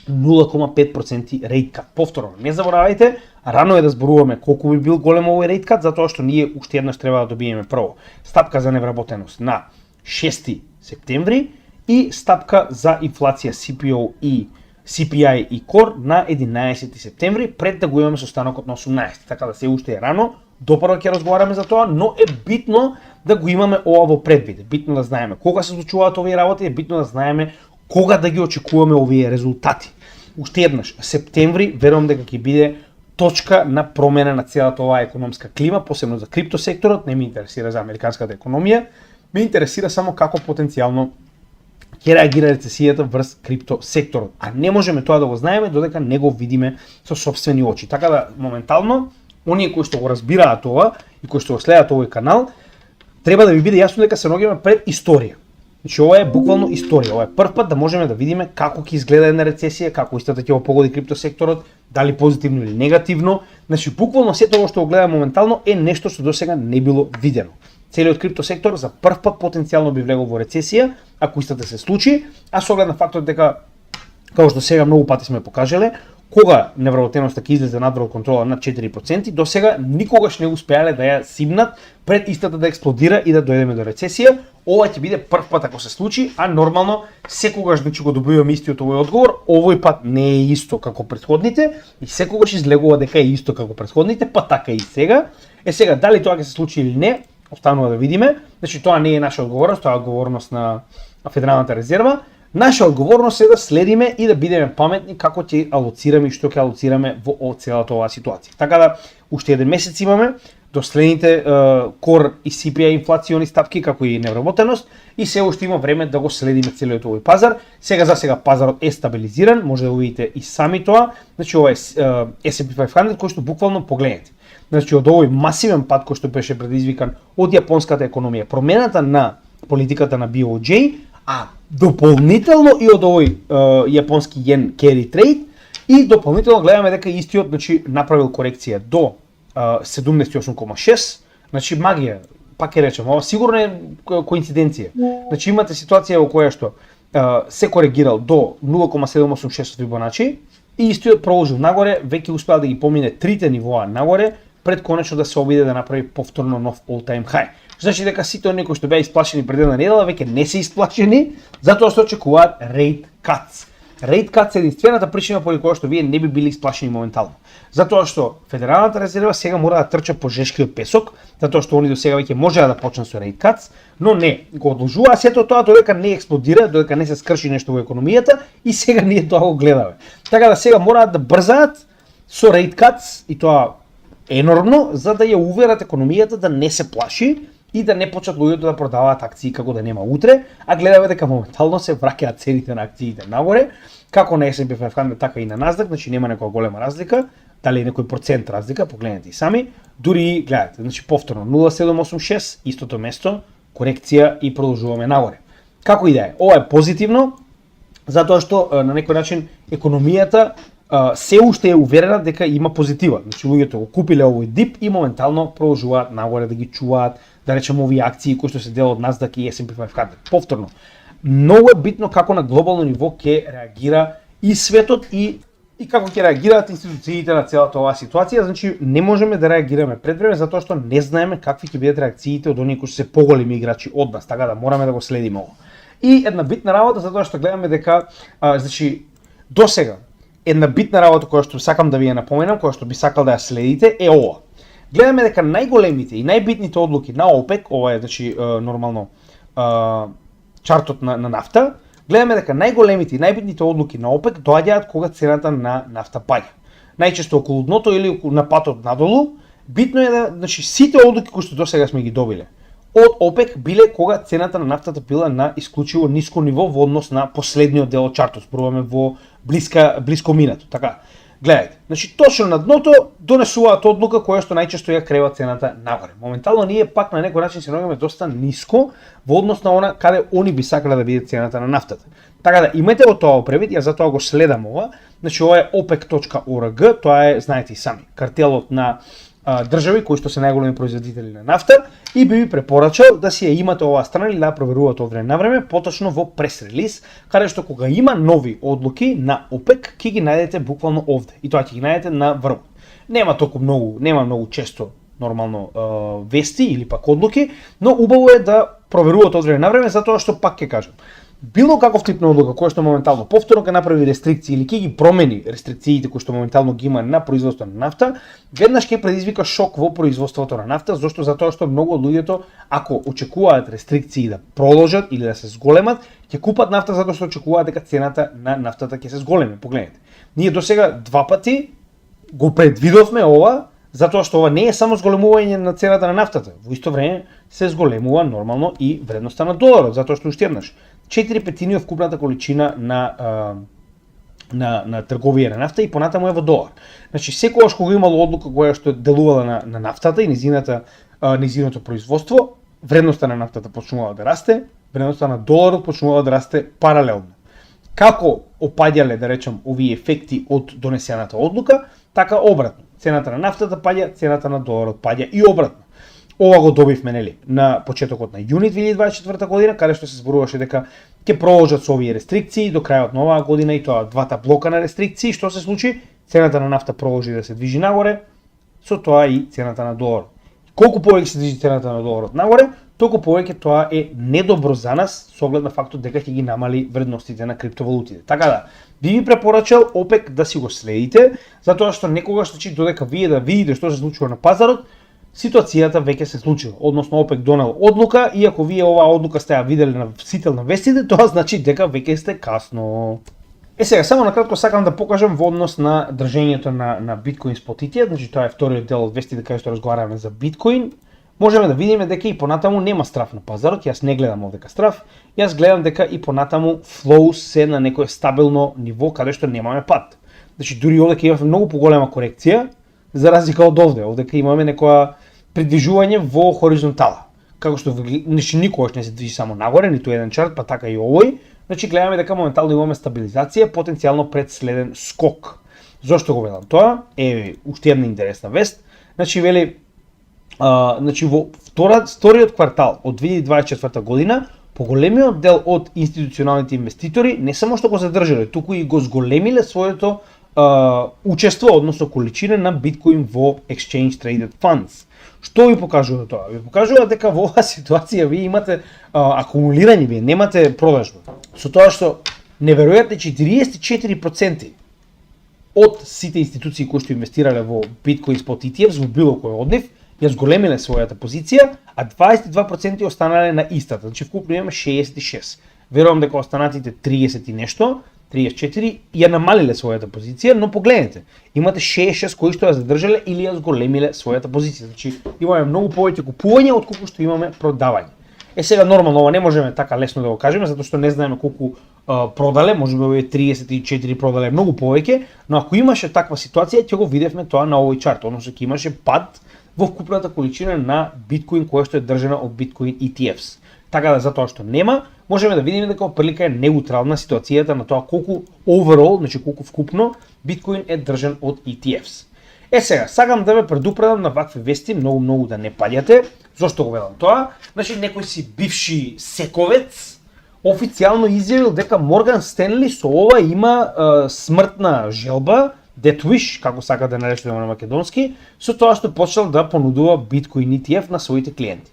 S1: 0,5% rate cut. Повторно, не заборавајте, рано е да зборуваме колку би бил голем овој rate cut, затоа што ние уште еднаш треба да добиеме прво стапка за невработеност на 6 септември и стапка за инфлација CPO и CPI и core на 11 септември, пред да го имаме состанокот на 18. Така да се уште е рано, допрво ќе разговараме за тоа, но е битно да го имаме ова во предвид. Битно да знаеме кога се случуваат овие работи, е битно да знаеме кога да ги очекуваме овие резултати. Уште еднаш, септември верувам дека ќе биде точка на промена на целата оваа економска клима, посебно за криптосекторот, не ме интересира за американската економија, ме интересира само како потенцијално ќе реагира рецесијата врз криптосекторот. А не можеме тоа да го знаеме додека не го видиме со сопствени очи. Така да моментално оние кои што го разбираат ова и кои што го следат овој канал, треба да ви биде јасно дека се наоѓаме пред историја. Значи ова е буквално историја. Ова е прв пат да можеме да видиме како ќе изгледа една рецесија, како истата ќе го погоди криптосекторот, дали позитивно или негативно. Значи буквално сето ова што го гледаме моментално е нешто што досега не било видено. Целиот криптосектор за прв пат потенцијално би влегол во рецесија, ако истата се случи, а со оглед на фактот дека, како што сега многу пати сме покажале, кога невработеноста ќе излезе надвор од контрола на 4%, до сега никогаш не успеале да ја симнат пред истата да експлодира и да дојдеме до рецесија. Ова ќе биде прв пат ако се случи, а нормално секогаш значи го добиваме истиот овој одговор, овој пат не е исто како претходните и секогаш излегува дека е исто како претходните, па така и сега. Сега дали тоа ќе се случи или не, останува да видиме. Значи тоа не е наша одговорност, тоа е одговорност на Федералната резерва. Наша одговорност е да следиме и да бидеме паметни како ќе алоцираме и што ќе алоцираме во целата оваа ситуација. Така да уште еден месец имаме до следните core и CPI инфлациони стапки како и невработеност и се уште има време да го следиме целиот овој пазар. Сега за сега пазарот е стабилизиран, може да го видите и сами тоа. Значи ова е S&P 500 кој што буквално погледнете. Значи од овој масивен пад кој што беше предизвикан од јапонската економија, промената на политиката на BOJ, а дополнително и од овој јапонски йен carry trade и дополнително гледаме дека истиот значи направил корекција до 78,6, значи магија, пак ќе речем, ова сигурно е коинциденција. Значи имате ситуација во која што се коригирал до 0,786 Фибоначи и истиот проложил нагоре, веќе успеал да ги помине трите нивоа нагоре пред конечно да се обиде да направи повторно нов all-time high. Значи дека сите оние кои што беа исплашени пред една недела веќе не се исплашени, затоа што очекуваат rate cuts. Rate cuts е единствената причина поради која што вие не би били исплашени моментално. Затоа што Федералната резерва сега мора да трча по жешкиот песок, затоа што они до сега веќе можеа да почнат со rate cuts, но не, го одложува сето тоа додека не експлодира, додека не се скрши нешто во економијата и сега ние тоа го гледаме. Така да сега мораат да брзаат со rate cuts и тоа енормно, за да ја уверат економијата да не се плаши и да не почнат луѓето да продаваат акции како да нема утре, а гледаме дека моментално се враќаат цените на акциите нагоре Како на S&P 500, така и на Nasdaq, значи нема некоја голема разлика, дали некој процент разлика, погледнете и сами. Дури, гледате, значи повторно 0,786, истото место, корекција и продолжуваме нагоре. Како и да е, ова е позитивно, затоа што на некој начин економијата се уште е уверена дека има позитива. Значи луѓето го купиле овој дип и моментално продолжуваат нагоре да ги чуваат, да речеме овие акции кои што се дел од Nasdaq и S&P 500. Повторно, многу е битно како на глобално ниво ќе реагира и светот и како ќе реагираат институциите на целата оваа ситуација. Значи не можеме да реагираме пред време затоа што не знаеме какви ќе бидат реакциите од оние кои се поголеми играчи од нас, така да мораме да го следиме ова. И една битна работа затоа што гледаме дека значи досега една битна работа која што сакам да ви ја напоменам, која што би сакал да ја следите е ова. Гледаме дека најголемите и најбитните одлуки на ОПЕК, ова е значи нормално чартот на нафта, гледаме дека најголемите и најбитните одлуки на ОПЕК доаѓаат кога цената на нафта паѓа. Најчесто околу дното или на патот надолу. Битно е да значи сите одлуки кои што досега сме ги добиле од ОПЕК биле кога цената на нафтата била на исклучиво ниско ниво во однос на последниот дел од чартот, зборуваме во блиско минато, така. Гледајте, значи точно на дното донесуваат одлука која што најчесто ја крева цената нагоре. Моментално ние пак на некој начин се наоѓаме доста ниско во однос на она каде они би сакале да видат цената на нафтата. Така да имате го тоа превид, ја затоа го следам ова. Значи ова е OPEC.org, тоа е, знаете и сами, картелот на држави кои што се најголеми производители на нафта и би ви препорачал да си ја имате оваа страна или да проверувате од време на време, поточно во прес-релиз, каде што кога има нови одлуки на ОПЕК, ќе ги најдете буквално овде и тоа ќе ги најдете на врвот. Нема многу често нормално вести или пак одлуки, но убаво е да проверувате од време на време затоа што пак ќе кажам. Било каков тип на одлука која што моментално повторно ќе направи рестрикции или ќе ги промени рестрикциите кои што моментално ги има на производство на нафта, веднаш ќе предизвика шок во производството на нафта, зашто затоа што многу од луѓето ако очекуваат рестрикции да продолжат или да се зголемат, ќе купат нафта затоа што очекуваат дека цената на нафтата ќе се зголеми. Погледнете. Ние досега два пати го предвидовме ова, затоа што ова не е само зголемување на цената на нафтата, во исто време се зголемува нормално и вредноста на доларот, затоа што уште еднаш 4/5 од вкупната количина на трговија на нафта и понатаму е во долар. Значи секогаш кога имало одлука која што делувала на нафтата и низиното производство, вредноста на нафтата почнувала да расте, вредноста на доларот почнувала да расте паралелно. Како опаѓале, да речем, овие ефекти од донесената одлука, така обратно. Цената на нафтата паѓа, цената на доларот паѓа и обратно. Ова го добивме нели на почетокот на јуни 2024 година, каде што се зборуваше дека ќе продолжат со овие рестрикции до крајот на оваа година и тоа двата блока на рестрикции. Што се случи? Цената на нафта продолжи да се движи нагоре, со тоа и цената на доларот. Колку повеќе се движи цената на доларот нагоре, толку повеќе тоа е недобро за нас со оглед на фактот дека ќе ги намали вредностите на криптовалутите. Така да, би ви препорачал ОПЕК да си го следите, затоа што некогаш значи додека вие да видите што се случува на пазарот, ситуацијата веќе се случила, односно ОПЕК донел одлука и ако вие оваа одлука сте ја виделе на сител на вестите, тоа значи дека веќе сте касно. Сега, само накратко сакам да покажам во однос на држењето на биткоин спотите, значи тоа е вториот дел од вестите кај што разговараме за биткоин. Можеме да видиме дека и понатаму нема страф на пазарот, јас не гледам овдека страф, јас гледам дека и понатаму флоу се на некое стабилно ниво каде што немаме пат. Значи дури овде ќе имаме многу поголема корекција, за разлика од овде, овдека имаме некоја придвижување во хоризонтала. Како што значи никогаш не се движи само нагоре, ниту еден чарт, па така и овој. Значи гледаме дека моментално имаме стабилизација, потенцијално пред следен скок. Зошто го велам тоа? Уште една интересна вест. Значи вели значи во вториот квартал од 2024 година, поголемиот дел од институционалните инвеститори не само што го задржале, туку и го зголемиле своето учество, односно количина на биткоин во Exchange Traded Funds. Што ви покажува тоа? Ви покажува дека во оваа ситуација вие имате акумулирање, вие немате продажба. Со тоа што неверојатни 44% од сите институции кои што инвестирале во биткоин спот ETFs во било кој од нив ја зголемиле својата позиција, а 22% останале на истата. Значи вкупно имаме 66. Верувам дека останатите 30 и нешто, 34 ја намалиле својата позиција, но погледнете, имате 66 кои што ја задржале или ја зголемиле својата позиција. Значи имаме многу повеќе купување отколку што имаме продавање. Сега нормално ова не можеме така лесно да го кажеме затоа што не знаеме колку продале, можеби овие 34 продале многу повеќе, но ако имаше таква ситуација ќе го видевме тоа на овој чарт, односно ќе имаше пад во вкупната количина на биткоин која што е држана од биткоин ETFs. Така да затоа што нема, можеме да видиме дека оприлика е неутрална ситуацијата на тоа колку overall, значи колку вкупно биткоин е држан од ETFs. Сега, сакам да ве предупредам на вакви вести, многу да не паѓате. Зошто го велам тоа? Значи, некој си бивши сековец официјално изјавил дека Морган Стенли со ова има смртна желба, death wish, како сака да наречеме на македонски, со тоа што почнал да понудува биткоин ETF на своите клиенти.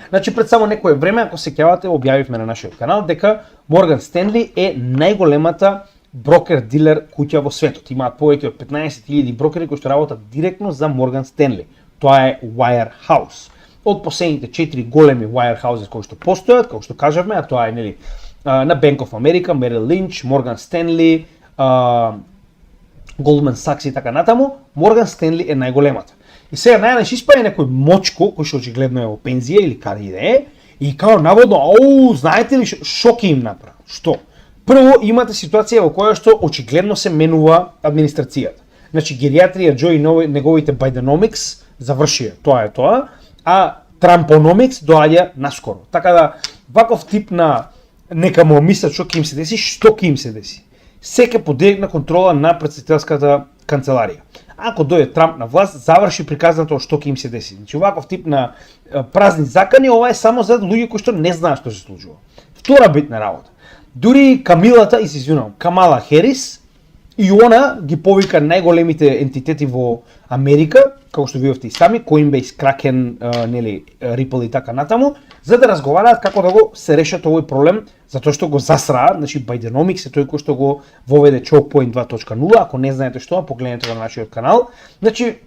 S1: Значи, пред само некое време, ако се сеќавате, објавивме на нашиот канал дека Морган Стенли е најголемата брокер-дилер куќа во светот. Имаат повеќе од 15.000 брокери кои што работат директно за Морган Стенли. Тоа е Wirehouse. Од последните 4 големи Wirehouses кои што постојат, како што кажавме, а тоа е нели на Bank of America, Merrill Lynch, Morgan Stanley, Goldman Sachs и така натаму, Морган Стенли е најголемата. И сега најнаш испаѓа некој мочко кој што очигледно е во пензија или каде и да е, и као наводно, знаете ли што ќе им направи? Што? Прво имате ситуација во која што очигледно се менува администрацијата. Значи гериатрија Джо и неговите Bidenomics завршија, тоа е тоа, а Trumponomics доаѓа наскоро. Така да ваков тип на нека му мислат што ќе им се деси, што ќе им се деси. Секе под директна контрола на претседателската канцеларија. Ако дојде Трамп на власт, заврши приказната што ќе им се деси. Значи ваков тип на празни закани, ова е само за луѓе кои што не знаат што се случува. Втора битна работа. Дури Камилата, Камала Херис, и она ги повика најголемите ентитети во Америка, како што видовте и сами, Coinbase, Kraken, нели, Ripple и така натаму, за да разговараат како да го се решат овој проблем, затоа што го засраа, значи Bidenomics е тој кој што го воведе Chokepoint 2.0, ако не знаете што, погледнете го на нашиот канал. Значи,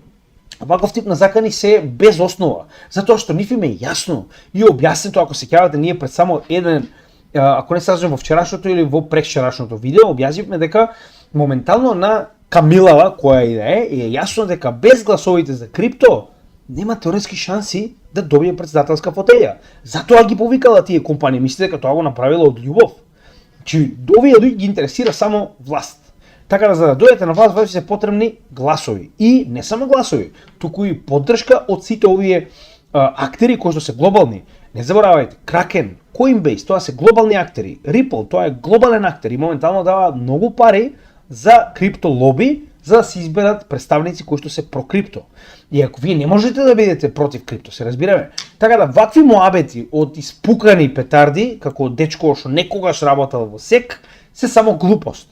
S1: ваков тип на закани се без основа, затоа што нив им е јасно и објаснето, ако се сеќавате, ние пред само еден, ако не се лажам во вчерашното или во преквчерашното видео, објаснивме дека моментално на Камилава, која и да е јасно дека без гласовите за крипто нема теоретски шанси да добие претседателска фотелја. Затоа ги повикала тие компании, мислите дека тоа го направила од љубов. Чи овие луѓе ги интересира само власт. Така да за да дојдете на власт, се потребни гласови. И не само гласови, туку и поддршка од сите овие актери кои што се глобални. Не заборавајте, Kraken, Coinbase, тоа се глобални актери. Ripple, тоа е глобален актер и моментално дава многу пари за крипто лоби, за да се изберат представници кои што се про крипто. И ако вие не можете да бидете против крипто, се разбираме. Така да вакви моабети од испукани петарди, како дечко што некогаш работел во СЕК, се само глупост.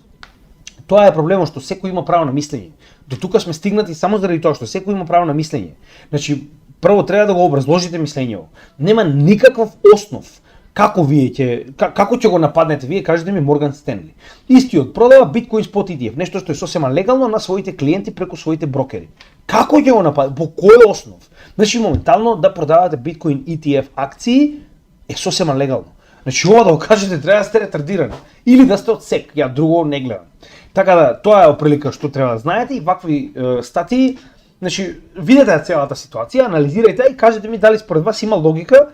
S1: Тоа е проблемот што секој има право на мислење. До тука сме стигнати само заради тоа што секој има право на мислење. Значи, прво треба да го образложите мислењето. Нема никаков основ како ќе го нападнете вие, кажете ми Морган Стенли. Истиот продава биткоин спот ETF, нешто што е сосема легално на своите клиенти преку своите брокери. Како ќе го нападнете? По кој основ? Значи моментално да продавате биткоин ETF акции е сосема легално. Значи ова да го кажете треба да сте ретардирани или да сте од СЕК, ја друго не гледам. Така да тоа е оприлика што треба да знаете и вакви статии. Значи, видете целата ситуација, анализирајте и кажете ми дали според вас има логика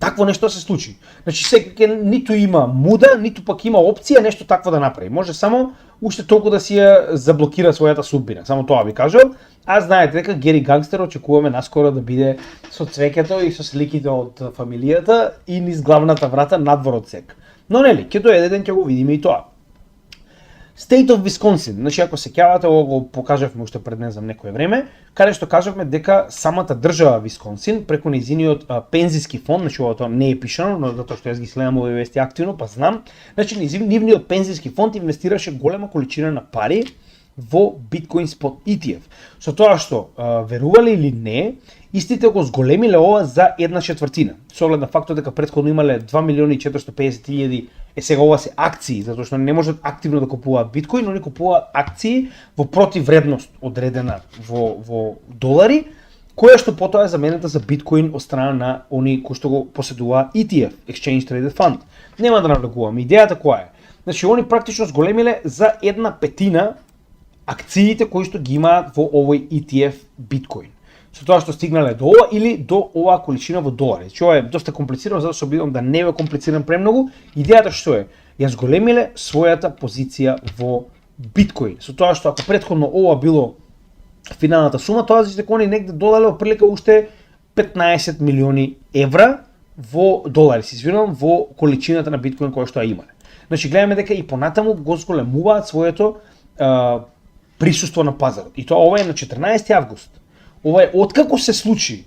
S1: такво нешто се случи. Значи, секој ниту има муда, ниту пак има опција нешто такво да направи. Може само уште толку да си ја заблокира својата судбина. Само тоа ви кажам. А знаете дека Гери Гангстер очекуваме наскоро да биде со цвеќето и со сликите од фамилијата и низ главната врата надвор од СЕК. Но нели, ќе дојде ден ќе го видиме и тоа. State of Wisconsin, значи ако се сеќавате, ово го покажавме уште пред не знам некое време, каде што кажавме дека самата држава Висконсин преку нејзиниот пензиски фонд, значи ова тоа не е пишано, но затоа што јас ги следам овие вести активно, па знам, значи нивниот пензиски фонд инвестираше голема количина на пари во биткоин спот ETF. Со тоа што верували или не, истите го зголемиле ова за 1/4. Со оглед на фактот дека претходно имале 2.450.000, сега ова се акции, затоа што не можат активно да купуваат биткоин, но не купуваат акции во противвредност одредена во долари, која што потоа е заменета за биткоин од страна на оние кои што го поседуваат ETF, Exchange Traded Fund. Нема да навлегувам, идејата која е? Значи, они практично зголемиле за 1/5 акциите кои што ги имаат во овој ETF биткоин. со тоа што стигнале до ова или до оваа количина во долари. Значи ова е доста комплицирано, затоа се обидувам да не е комплициран премногу. Идејата што е, ја зголемиле својата позиција во биткоин. Со тоа што ако претходно ова било финалната сума, тоа значи дека они негде додале отприлика уште 15 милиони евра во долари, се извинувам, во количината на биткоин која што ја имале. Значи гледаме дека и понатаму го зголемуваат своето присуство на пазарот. И тоа ова е на 14 август. Ова е откако се случи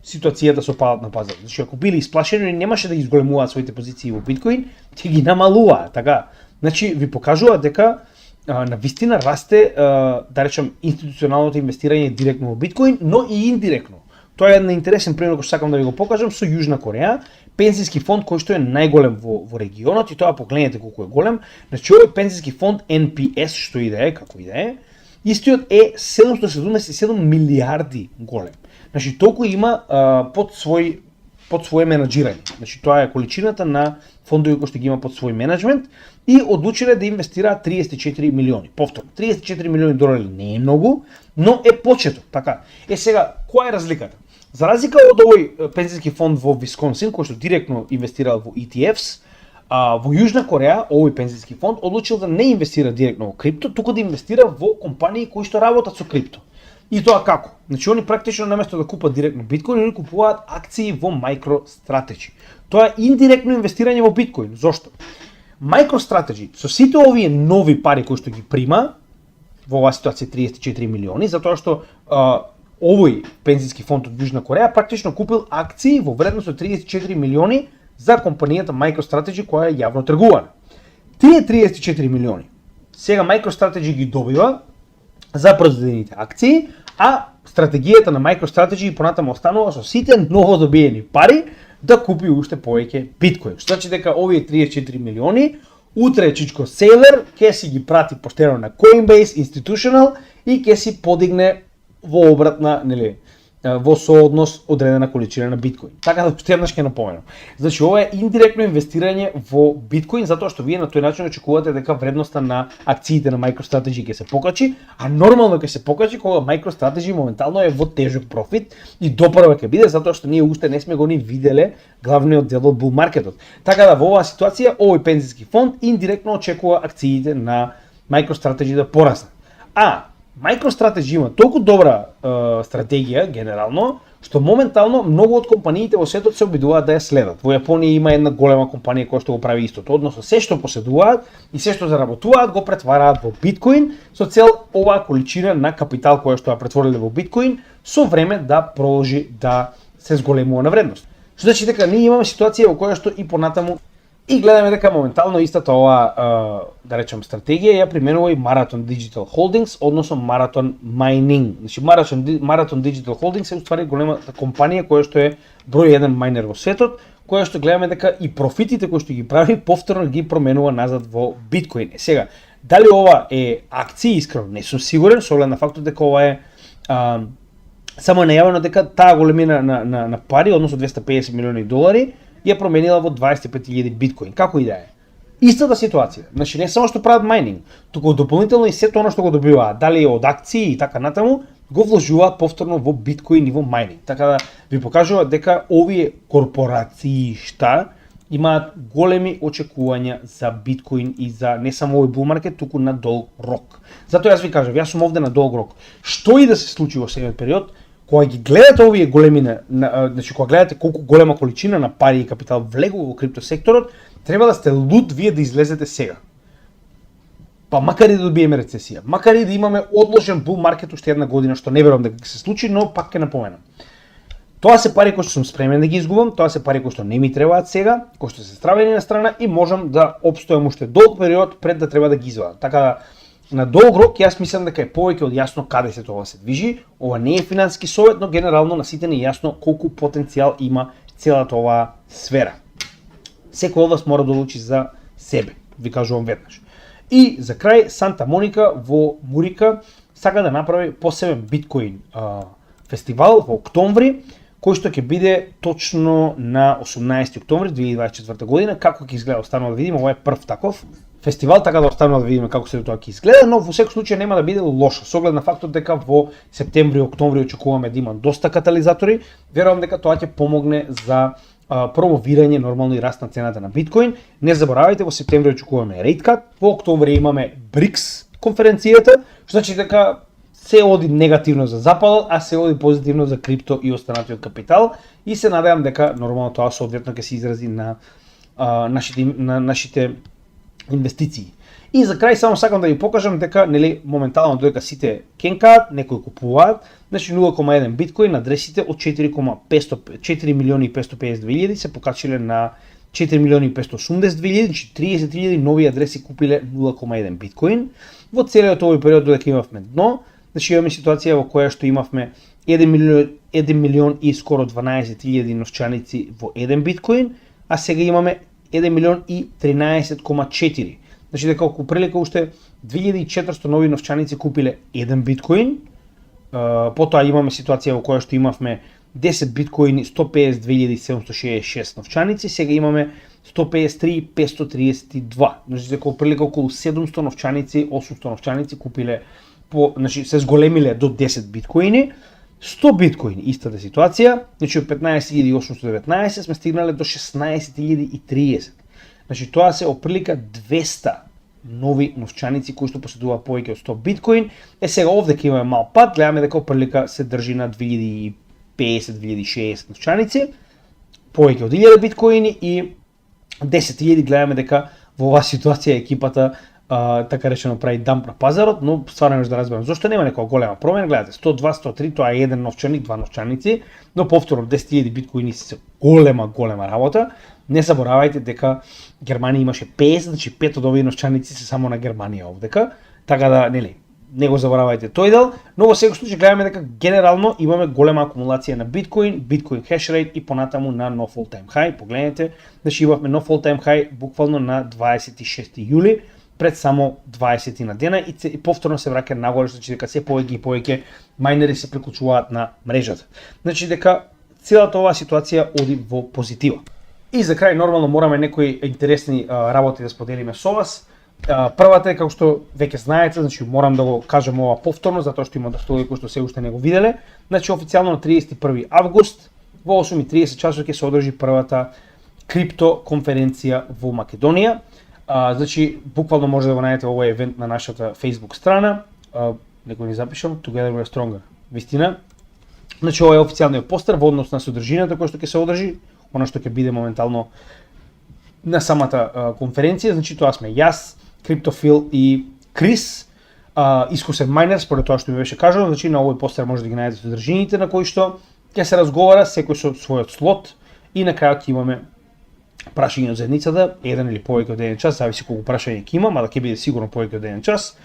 S1: ситуацијата со падот на пазарот. Значи ако били исплашени, немаше да ги зголемуваат своите позиции во биткоин, ќе ги намалуваат, така. Значи ви покажува дека на вистина расте, да речем, институционалното инвестирање директно во биткоин, но и индиректно. Тоа е една интересен пример кој сакам да ви го покажам со Јужна Кореја, пензиски фонд кој што е најголем во регионот и тоа погледнете колку е голем. Значи овој пензиски фонд NPS што и да е, како и да е, истиот е 777 милиарди голем. Значи толку има под своje менаџирање. Значи тоа е количината на фондови кои што ги има под свој менеджмент и одлучиле да инвестираат 34 милиони. Повторно, 34 милиони долари не е многу, но е почеток, така. Сега, која е разликата? За разлика од овој пензиски фонд во Висконсин, кој што директно инвестирал во ETFs, во Јужна Кореја, овој пензиски фонд одлучил да не инвестира директно во крипто, туку да инвестира во компании кои што работат со крипто. И тоа како? Значи они практично наместо да купат директно биткоин, они купуваат акции во MicroStrategy. Тоа е индиректно инвестирање во биткоин. Зошто? MicroStrategy со сите овие нови пари кои што ги прима, во оваа ситуација 34 милиони, затоа што овој пензиски фонд од Јужна Кореја практично купил акции во вредност од 34 милиони за компанијата MicroStrategy која е јавно тргувана. Тие 34 милиони сега MicroStrategy ги добива за произведените акции, а стратегијата на MicroStrategy понатаму останува со сите ново добиени пари да купи уште повеќе биткоин. Што значи дека овие 34 милиони утре Чичко Сейлер ќе си ги прати поштено на Coinbase Institutional и ќе си подигне во обратна, нели, во сооднос одредена количина на биткоин. Така да уште еднаш ќе напоменам. Значи ова е индиректно инвестирање во биткоин затоа што вие на тој начин очекувате дека вредноста на акциите на MicroStrategy ќе се покачи, а нормално ќе се покачи кога MicroStrategy моментално е во тежок профит и допрва ќе биде затоа што ние уште не сме го ни виделе главниот дел од бул маркетот. Така да во оваа ситуација овој пензиски фонд индиректно очекува акциите на MicroStrategy да пораснат. MicroStrategy има толку добра стратегија генерално, што моментално многу од компаниите во светот се обидуваат да ја следат. Во Јапонија има една голема компанија која што го прави истото, односно се што поседуваат и се што заработуваат го претвараат во биткоин со цел оваа количина на капитал која што ја претвориле во биткоин со време да продолжи да се зголемува на вредност. Што значи дека ние имаме ситуација во која што и понатаму и гледаме дека моментално истата оваа, да речем, стратегија ја применува и Marathon Digital Holdings, односно Marathon Mining. Значи Marathon Digital Holdings е уствари големата компанија која што е број 1 майнер во светот, која што гледаме дека и профитите кои што ги прави повторно ги променува назад во биткоин. Сега, дали ова е акции, искрено не сум сигурен, со оглед на фактот дека ова е само најавено дека таа големина на пари, односно 250 милиони долари, ја променила во 25.000 биткоин. Како и да е. Истата ситуација. Значи не само што прават майнинг, туку дополнително и сето она што го добиваат, дали од акции и така натаму, го вложуваат повторно во биткоин и во майнинг. Така да ви покажува дека овие корпорации имаат големи очекувања за биткоин и за не само овој бул маркет, туку на долг рок. Затоа јас ви кажав, јас сум овде на долг рок. Што и да се случи во сегиот период, кога ги гледате овие големина, значи кога гледате колку голема количина на пари и капитал влегува во криптосекторот, треба да сте луд вие да излезете сега. Па макар и да добиеме рецесија, макар и да имаме одложен бул маркет уште една година, што не верувам дека ќе се случи, но пак ќе напоменам. Тоа се пари кои што сум спремен да ги изгубам, тоа се пари кои што не ми требаат сега, кои што се стравени на страна и можам да опстојам уште долг период пред да треба да ги извадам. Така да на долг рок јас мислам дека е повеќе од јасно каде се тоа се движи. Ова не е финансиски совет, но генерално на сите не е јасно колку потенцијал има целата оваа сфера. Секој од вас мора да одлучи за себе, ви кажувам веднаш. И за крај, Санта Моника во Мурика сака да направи посебен биткоин фестивал во октомври, кој што ќе биде точно на 18 октомври 2024 година. Како ќе изгледа, останува да видим, ова е прв таков фестивал, така да останува да видиме како се тоа ќе изгледа, но во секој случај нема да биде лошо. Со оглед на фактот дека во септември, октомври очекуваме да има доста катализатори, верувам дека тоа ќе помогне за промовирање нормално и раст на цената на биткоин. Не заборавајте, во септември очекуваме rate cut, во октомври имаме BRICS конференцијата, што значи дека се оди негативно за западот, а се оди позитивно за крипто и останатиот капитал, и се надевам дека нормално тоа соодветно ќе се изрази на нашите инвестиции. И за крај само сакам да ви покажам дека нели моментално додека сите кенкаат, некои купуваат, значи 0,1 биткоин на адресите од 4.552.000 се покачиле на 4.582.000, значи 30.000 нови адреси купиле 0,1 биткоин. Во целиот овој период додека имавме дно, значи имаме ситуација во која што имавме 1 милион и скоро 12.000 новчаници во 1 биткоин, а сега имаме 1 милион и 13,4. Значи дека околу прилика уште 2400 нови новчаници купиле 1 биткоин. Потоа имаме ситуација во која што имавме 10 биткоини 152.766 новчаници, сега имаме 153.532. Значи дека прилика околу 700 новчаници, 800 новчаници купиле значи се зголемиле до 10 биткоини. 100 биткоини истата ситуација, значи од 15.819 сме стигнале до 16.030. Значи тоа се оприлика 200 нови новчаници кои што поседуваат повеќе од 100 биткоин. Сега овде ќе имаме мал пат, гледаме дека оприлика се држи на 2050-2060 новчаници, повеќе од 1000 биткоини и 10.000 гледаме дека во оваа ситуација екипата така речено прави дамп на пазарот, но стварно може да разберам зошто нема некоја голема промена. Гледате, 102, 103, тоа е еден новчаник, два новчаници, но повторно 10.000 биткоини се голема работа. Не заборавајте дека Германија имаше 50, значи 5 од овие новчаници се само на Германија овдека, така да не го заборавајте тој дел, но во секој случај гледаме дека генерално имаме голема акумулација на биткоин, биткоин hash rate и понатаму на нов all time high. Погледнете, значи имавме нов all time high буквално на 26 јули, пред само 20 на дена и повторно се враќа нагоре, значи дека се повеќе и повеќе мајнери се приклучуваат на мрежата. Значи дека целата оваа ситуација оди во позитива. И за крај нормално мораме некои интересни работи да споделиме со вас. Првата е, како што веќе знаете, значи морам да го кажам ова повторно затоа што има доста луѓе кои што се уште не го виделе. Значи официјално на 31 август во 8:30 часот ќе се одржи првата крипто конференција во Македонија. Значи, буквално може да го најдете овој евент на нашата Facebook страна. Некој ни запишам, Together We're Stronger. Вистина. Значи, ова е официјалниот постер во однос на содржината која што ќе се одржи, она што ќе биде моментално на самата конференција. Значи, тоа сме јас, Криптофил и Крис, искусен мајнер, според тоа што ми беше кажано. Значи, на овој постер може да ги најдете содржините на кои што ќе се разговара, секој со својот слот, и на крајот ќе имаме прашање од заедницата, еден или повеќе од еден час, зависи колку прашање ќе има, мада ќе биде сигурно повеќе од еден час.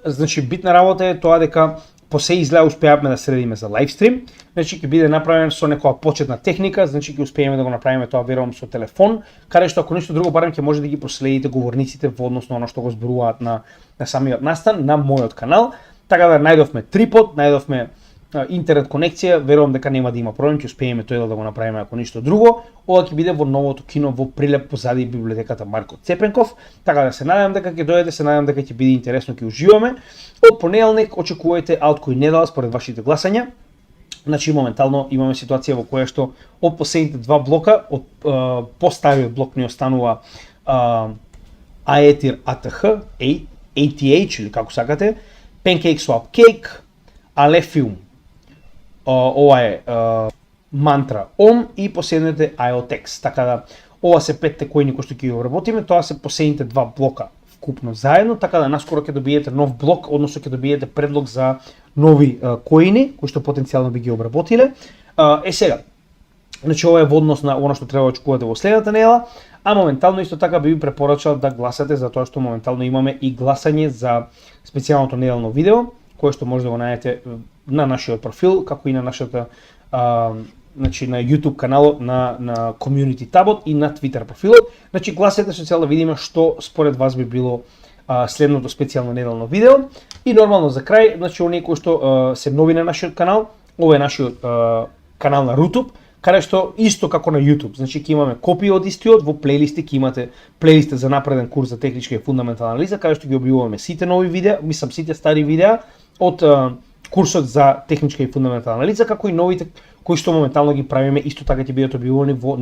S1: Значи, битна работа е тоа дека по се изгледа успеавме да средиме за лайвстрим, значи ќе биде направен со некоја почетна техника, значи ќе успееме да го направиме тоа верувам со телефон, каде што ако ништо друго барем ќе може да ги проследите говорниците во однос на она што го зборуваат на самиот настан на мојот канал. Така да најдовме трипод, најдовме интернет конекција, верувам дека нема да има проблем, ќе успееме тој да го направиме ако ништо друго. Ова ќе биде во новото кино во Прилеп позади библиотеката Марко Цепенков, така да се надевам дека ќе дојдете, се надевам дека ќе биде интересно, ќе уживаме. Од понеделник очекувајте Altcoin недела според вашите гласања. Значи моментално имаме ситуација во која што од последните два блока, од постариот блок ни останува Aether ATH, ATH или како сакате, PancakeSwap Cake, Alephium, ова е Mantra OM и последните IOTEX. Така да ова се петте коини кои што ќе ги обработиме, тоа се последните два блока вкупно заедно, така да наскоро ќе добиете нов блок, односно ќе добиете предлог за нови коини кои што потенцијално би ги обработиле. Сега, значи ова е во однос на она што треба да очекувате во следната недела, а моментално исто така би ви препорачал да гласате за тоа што моментално имаме и гласање за специјалното неделно видео, кое што може да го најдете на нашиот профил, како и на нашата значи на YouTube каналот на Community табот и на Twitter профилот. Значи гласете со цел да видиме што според вас би било следното специјално неделно видео. И нормално за крај, значи оние кои што се нови на нашиот канал, ова е нашиот канал на YouTube, каде што исто како на YouTube, значи ќе имаме копии од истиот, во плейлисти ќе имате плейлиста за напреден курс за техничка и фундаментална анализа, каде што ги објавуваме сите нови видеа, сите стари видеа од курсот за техничка и фундаментална анализа, како и новите кои што моментално ги правиме, исто така ќе бидат објавувани во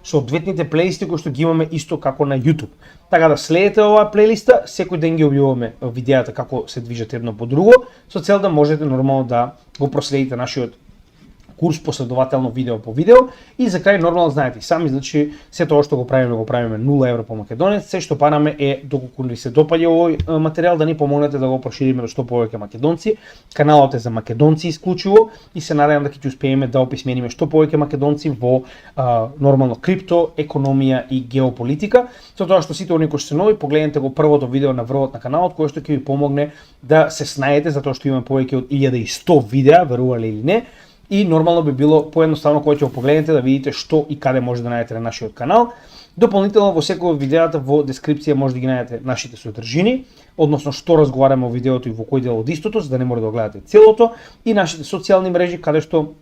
S1: соодветните плейлисти кои што ги имаме исто како на YouTube. Така да следете оваа плейлиста, секој ден ги објавуваме видеата како се движат едно по друго, со цел да можете нормално да го проследите нашиот курс последователно видео по видео и за крај нормално знаете сами, значи се тоа што го правиме 0 евро по македонец, се што параме е доколку ви се допаѓа овој материјал да ни помогнете да го прошириме до што повеќе македонци. Каналот е за македонци исклучиво и се надевам дека ќе успееме да описмениме што повеќе македонци во нормално крипто, економија и геополитика. Со тоа што сите оние кои се нови, погледнете го првото видео на врвот на каналот кој што ќе ви помогне да се снајдете затоа што имаме повеќе од 1100 видеа, верувале или не. И нормално би било поедноставно кога ќе го погледнете да видите што и каде може да најдете на нашиот канал. Дополнително во секој од видеата во дескрипција може да ги најдете нашите содржини, односно што разговараме во видеото и во кој дел од истото, за да не може да го гледате целото, и нашите социјални мрежи каде што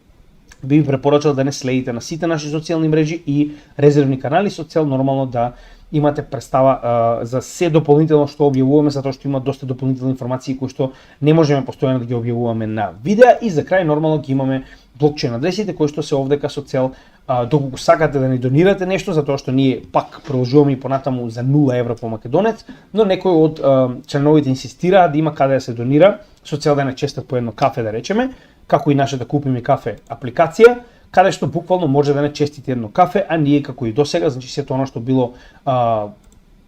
S1: би ви препорачал да не следите на сите наши социјални мрежи и резервни канали со цел нормално да имате представа за се дополнително што објавуваме, затоа што има доста дополнителни информации кои што не можеме постојано да ги објавуваме на видеа, и за крај нормално ги имаме блокчейн адресите кои што се овдека со цел доколку сакате да ни донирате нешто, затоа што ние пак продолжуваме и понатаму за 0 евро по македонец, но некои од членовите инсистираат да има каде да се донира со цел да не честат по едно кафе, да речеме, како и нашата Купи ми кафе апликација, каде што буквално може да не честите едно кафе, а ние како и досега, значи сето оно што било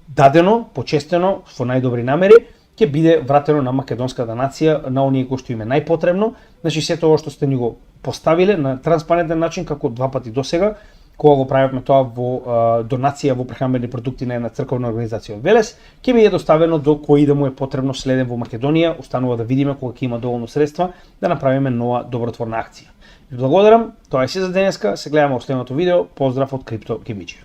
S1: дадено, почестено, во најдобри намери, ќе биде вратено на македонската нација, на оние кои што им е најпотребно. Значи сето ова што сте ни го поставиле на транспарентен начин, како 2 пати досега, кога го правевме тоа во донација во прехранбени продукти на една црковна организација од Велес, ќе биде доставено до кој да му е потребно следен во Македонија, останува да видиме кога ќе има доволно средства да направиме нова добротворна акција. Ви благодарам, тоа е се за денеска, се гледаме во следното видео, поздрав од Крипто Кебичи.